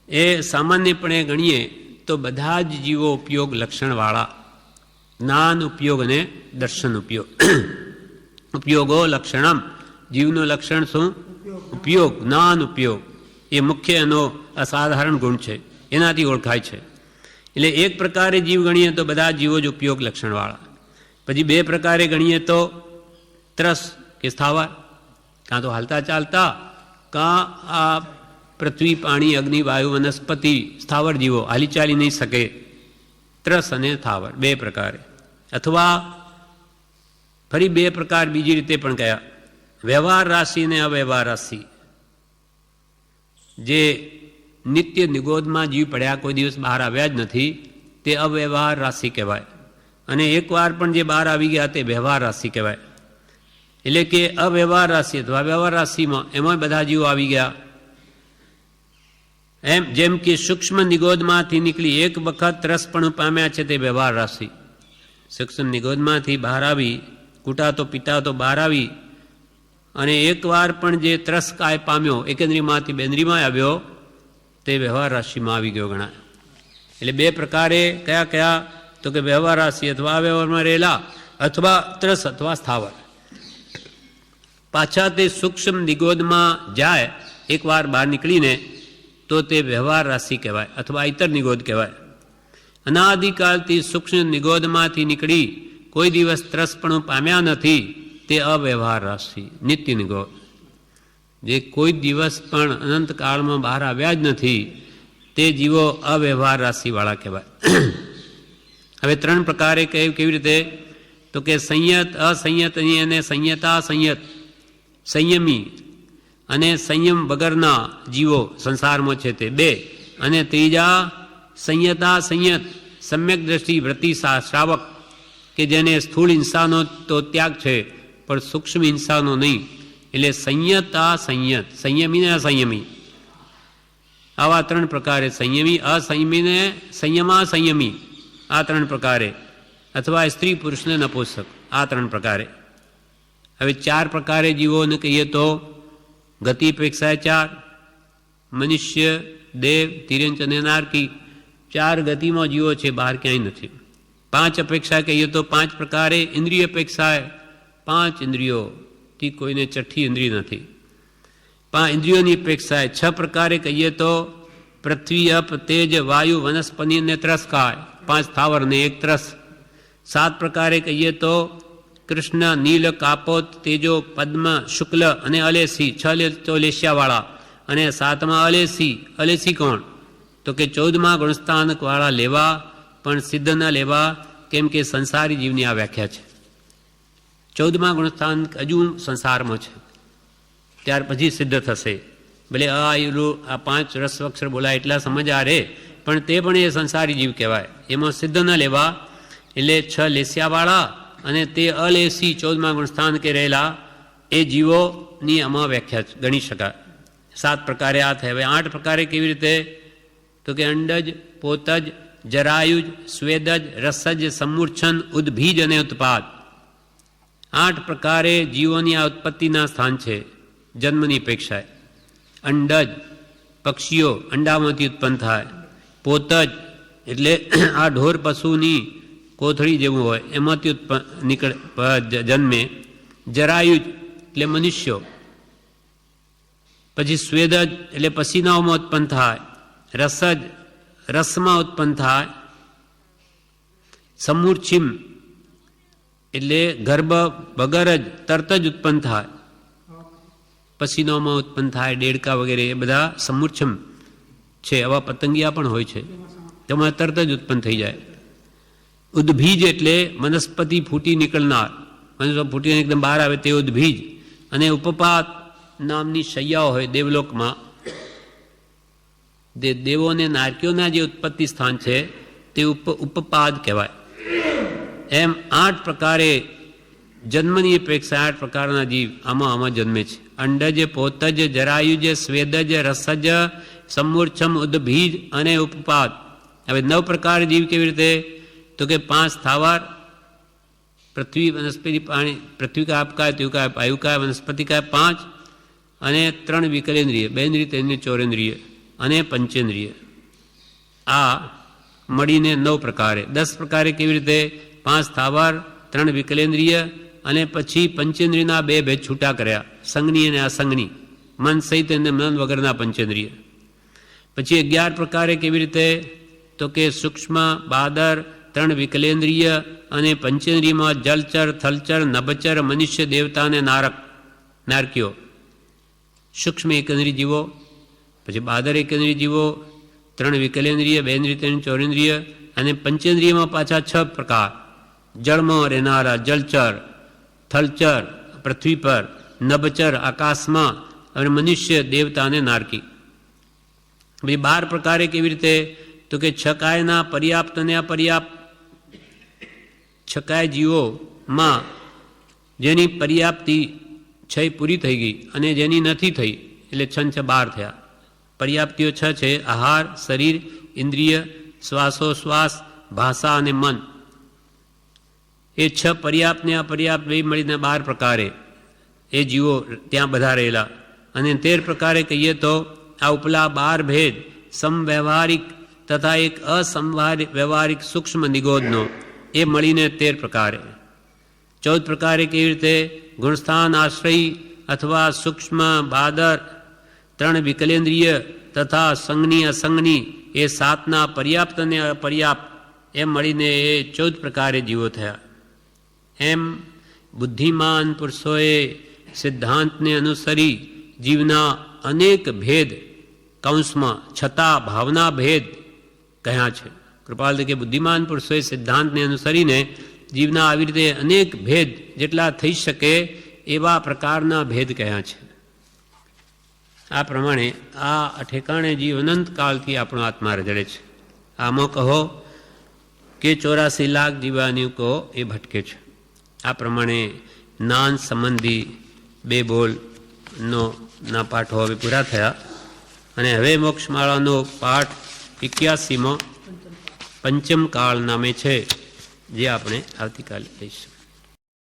A: એ સામાન્યપણે ગણીએ તો બધા જ જીવો ઉપયોગ લક્ષણવાળા, જ્ઞાન ઉપયોગ અને દર્શન ઉપયોગ. ઉપયોગો લક્ષણમ, જીવનું લક્ષણ શું? ઉપયોગ, જ્ઞાન ઉપયોગ. એ મુખ્ય એનો અસાધારણ ગુણ છે, એનાથી ઓળખાય છે. એટલે એક પ્રકારે જીવ ગણીએ તો બધા જીવો જ ઉપયોગ લક્ષણવાળા. પછી 2 પ્રકારે ગણીએ તો ત્રસ કે સ્થાવર, કાં તો હાલતા ચાલતા, કાં આ પૃથ્વી પાણી અગ્નિ વાયુ વનસ્પતિ સ્થાવર જીવો હાલી ચાલી નહીં શકે. ત્રસ અને સ્થાવર 2 પ્રકારે. અથવા ફરી 2 પ્રકાર બીજી રીતે પણ કયા, વ્યવહાર રાશિ અને અવ્યવહાર રાશિ. જે નિત્ય નિગોદમાં જીવ પડ્યા, કોઈ દિવસ બહાર આવ્યા જ નથી, તે અવ્યવહાર રાશિ કહેવાય. અને એકવાર પણ જે બહાર આવી ગયા તે વ્યવહાર રાશિ કહેવાય. એટલે કે અવ્યવહાર રાશિ અથવા વ્યવહાર રાશિમાં એમાં બધા જીવો આવી ગયા. એમ જેમ કે સૂક્ષ્મ નિગોદમાંથી નીકળી એક વખત રસપણું પામ્યા છે તે વ્યવહાર રાશિ. સૂક્ષ્મ નિગોદમાંથી બહાર આવી, કૂટાતો પીટાતો બહાર આવી અને એકવાર પણ જે ત્રસ કાય પામ્યો, એકેન્દ્રિયમાંથી બેન્દ્રિયમાં આવ્યો, તે વ્યવહાર રાશિમાં આવી ગયો ગણાય. એટલે 2 પ્રકારે કયા તો કે વ્યવહાર રાશિ અથવા અવ્યવહારમાં રહેલા, અથવા ત્રસ અથવા સ્થાવર. પાછા તે સૂક્ષ્મ નિગોદમાં જાય, એકવાર બહાર નીકળીને, તો તે વ્યવહાર રાશિ કહેવાય અથવા ઇતર નિગોદ કહેવાય. અનાદિકાલથી સૂક્ષ્મ નિગોદમાંથી નીકળી કોઈ દિવસ ત્રસપણું પામ્યા નથી, તે અવ્યવહાર રાશિ નિત્ય નિગોદ. જે કોઈ દિવસ પણ અનંતકાળમાં બહાર આવ્યા જ નથી, તે જીવો અવ્યવહાર રાશિવાળા કહેવાય. હવે 3 પ્રકારે કેવી રીતે? તો કે સંયત, અસંયત અને સંયતા સંયત, સંયમી અને સંયમ વગરના જીવો સંસારમાં છે તે 2. અને ત્રીજા સંયતા સંયત, સમ્યક દ્રષ્ટિ વૃત્તિ શ્રાવક, કે જેને સ્થૂળ હિંસાનો તો ત્યાગ છે પણ સૂક્ષ્મ હિંસાનો નહીં, એટલે સંયતા સંયત, સંયમી ને અસંયમી, આવા 3 પ્રકારે સંયમી, અસંયમીને સંયમા સંયમી, આ 3 પ્રકારે, અથવા સ્ત્રી પુરુષને નપુંસક, આ 3 પ્રકારે. હવે 4 પ્રકારે જીવોને કહીએ તો ગતિ અપેક્ષાએ 4, મનુષ્ય, દેવ, તિર્યંચ અને નારકી, 4 ગતિમાં જીવો છે, બહાર ક્યાંય નથી. 5 અપેક્ષા કહીએ તો 5 પ્રકારે ઇન્દ્રિય અપેક્ષાએ 5 ઇન્દ્રિયોથી કોઈને છઠ્ઠી ઇન્દ્રિય નથી. 5 ઇન્દ્રિયોની અપેક્ષાએ 6 પ્રકારે કહીએ તો પૃથ્વી, અપ, તેજ, વાયુ, વનસ્પતિ અને ત્રસકાય, 5 સ્થાવર ને 1 ત્રસ. 7 પ્રકારે કહીએ તો કૃષ્ણ, નીલ, કાપોત, તેજો, પદ્મ, શુક્લ અને અલેસી, 6 તો લેસ્યાવાળા, અને 7મા અલેસી. અલેસી કોણ? તો કે 14મા ગુણસ્થાનકવાળા લેવા, પણ સિદ્ધ ન લેવા, કેમ કે સંસારી જીવની આ વ્યાખ્યા છે. 14મા ગુણસ્થાનક હજુ સંસારમાં છે, ત્યાર પછી સિદ્ધ થશે. ભલે આ 5 રસવક્ષર બોલાય એટલા સમજ આ રે, પણ તે પણ એ સંસારી જીવ કહેવાય. એમાં સિદ્ધ ન લેવા, એટલે 6 લેસ્યાવાળા અને તે અલેસી 14મા ગુણસ્થાન કે રહેલા એ જીવોની આમાં વ્યાખ્યા ગણી શકાય. 7 પ્રકારે આ થાય. હવે 8 પ્રકારે કેવી રીતે? તો કે અંડજ, પોતજ, જરાયુજ, સ્વેદજ, રસજ, સમૂર્છન, ઉદ્ભીજ અને ઉત્પાદ. 8 પ્રકારે જીવોની આ ઉત્પત્તિના સ્થાન છે જન્મની અપેક્ષાએ. અંડજ, પક્ષીઓ અંડામાંથી ઉત્પન્ન થાય. પોતજ એટલે આ ઢોર પશુની કોથળી જેવું હોય એમાંથી જન્મે. જરાયુજ એટલે મનુષ્યો. પછી સ્વેદજ એટલે પસીનાઓમાં ઉત્પન્ન થાય. રસજ રસમાં ઉત્પન્ન થાય. સમૂર્છિમ એટલે ગર્ભ વગર જ તરત જ ઉત્પન્ન થાય, પસીનાઓમાં ઉત્પન્ન થાય, દેડકા વગેરે એ બધા સમૂર્છમ છે. આવા પતંગિયા પણ હોય છે, તેમાં તરત જ ઉત્પન્ન થઈ જાય. ઉદ્ભીજ એટલે વનસ્પતિ ફૂટી નીકળનાર, વનસ્પતિ ફૂટીને એકદમ બહાર આવે તે ઉદ્ભીજ. અને ઉપપાત નામની શૈયાઓ હોય દેવલોકમાં, દેવો અને નારકીઓના જે ઉત્પત્તિ સ્થાન છે તે ઉપપાદ કહેવાય. એમ 8 પ્રકારે જન્મની અપેક્ષા 8 પ્રકારના જીવ આમાં જન્મે છે. અંડજ, પોતજ, જરાયુજ, સ્વેદજ, રસજ, સમૂર્છમ, ઉદ્ભીજ અને ઉપપાદ. હવે 9 પ્રકાર જીવ કેવી રીતે? તો કે 5 સ્થાવર, પૃથ્વી, વનસ્પતિ, પાણી, પૃથ્વી કાય, આપકાય, ત્યુકાય, વાયુકાય, વનસ્પતિકાય 5, અને 3 વિકલેન્દ્રિય, 2 ઇન્દ્રિય, 3 ઇન્દ્રિય, 4 ઇન્દ્રિય અને પંચેન્દ્રિય. આ મળીને 9 પ્રકારે. 10 પ્રકારે કેવી રીતે? 5 સ્થાવર, 3 વિકલેન્દ્રિય અને પછી પંચેન્દ્રિયના 2 ભેદ છૂટા કર્યા, સંજ્ઞી અને અસંજ્ઞી, મન સહિત અને મન વગરના પંચેન્દ્રિય. પછી 11 પ્રકારે કેવી રીતે? તો કે સૂક્ષ્મ, બાદર, 3 વિકલેન્દ્રિય અને પંચેન્દ્રિયમાં જલચર, થલચર, નભચર, મનુષ્ય, દેવતા અને નારકીઓ. સૂક્ષ્મ એકેન્દ્રિય જીવો, પછી બાદર એકેન્દ્રિય જીવો, 3 વિકલેન્દ્રિય, 2 ઇન્દ્રિય, 3, 4 ઇન્દ્રિય અને પંચેન્દ્રિયમાં પાછા 6 પ્રકાર: જળમાં રહેનારા જલચર, થલચર પૃથ્વી પર, નભચર આકાશમાં અને મનુષ્ય, દેવતા અને નારકી. પછી 12 પ્રકારે કેવી રીતે? તો કે 6 કાયના પર્યાપ્ત અને અપર્યાપ્ત. 6 કાય જીવોમાં જેની પર્યાપ્તિ 6 પૂરી થઈ ગઈ અને જેની નથી થઈ, એટલે 6 12 થયા. પર્યાપ્તિઓ 6 છે: આહાર, શરીર, ઇન્દ્રિય, શ્વાસોશ્વાસ, ભાષા અને મન. એ 6 પર્યાપ્ત ને અપર્યાપ્ત બે મળીને 12 પ્રકારે એ જીવો ત્યાં બધા રહેલા. અને 13 પ્રકારે કહીએ તો આ ઉપલા 12 ભેદ સમવ્યવહારિક તથા એક અસમવ્યવહારિક સૂક્ષ્મ નિગોદનો, એ મળીને 13 પ્રકારે. 14 પ્રકારે કેવી રીતે? ગુણસ્થાન આશ્રયી અથવા સૂક્ષ્મ, બાદર, 3 વિકલેન્દ્રિય તથા સંજ્ઞી અસંજ્ઞી એ 7ના પર્યાપ્ત અને અપર્યાપ્ત એમ મળીને એ 14 પ્રકારે જીવો થયા. એમ બુદ્ધિમાન પુરુષોએ સિદ્ધાંતને અનુસરી જીવના અનેક ભેદ કૌંસમાં છતાં ભાવના ભેદ કહ્યા છે. કૃપાલ કે બુદ્ધિમાન પુરુષોએ સિદ્ધાંતને અનુસરીને જીવના આવી રીતે અનેક ભેદ જેટલા થઈ શકે એવા પ્રકારના ભેદ કહ્યા છે. આ પ્રમાણે આ ઠેકાણે જીવ અનંત કાળથી આપણો આત્મા રજડે છે. આમાં કહો કે 84 લાખ જીવાની કહો એ ભટકે છે. આ પ્રમાણે જ્ઞાન સંબંધી 2 બોલ ના પાઠો હવે પૂરા થયા અને હવે મોક્ષમાળાનો પાઠ 81મો પંચમ કાળ નામે છે, જે આપણે આવતીકાલે લઈશું.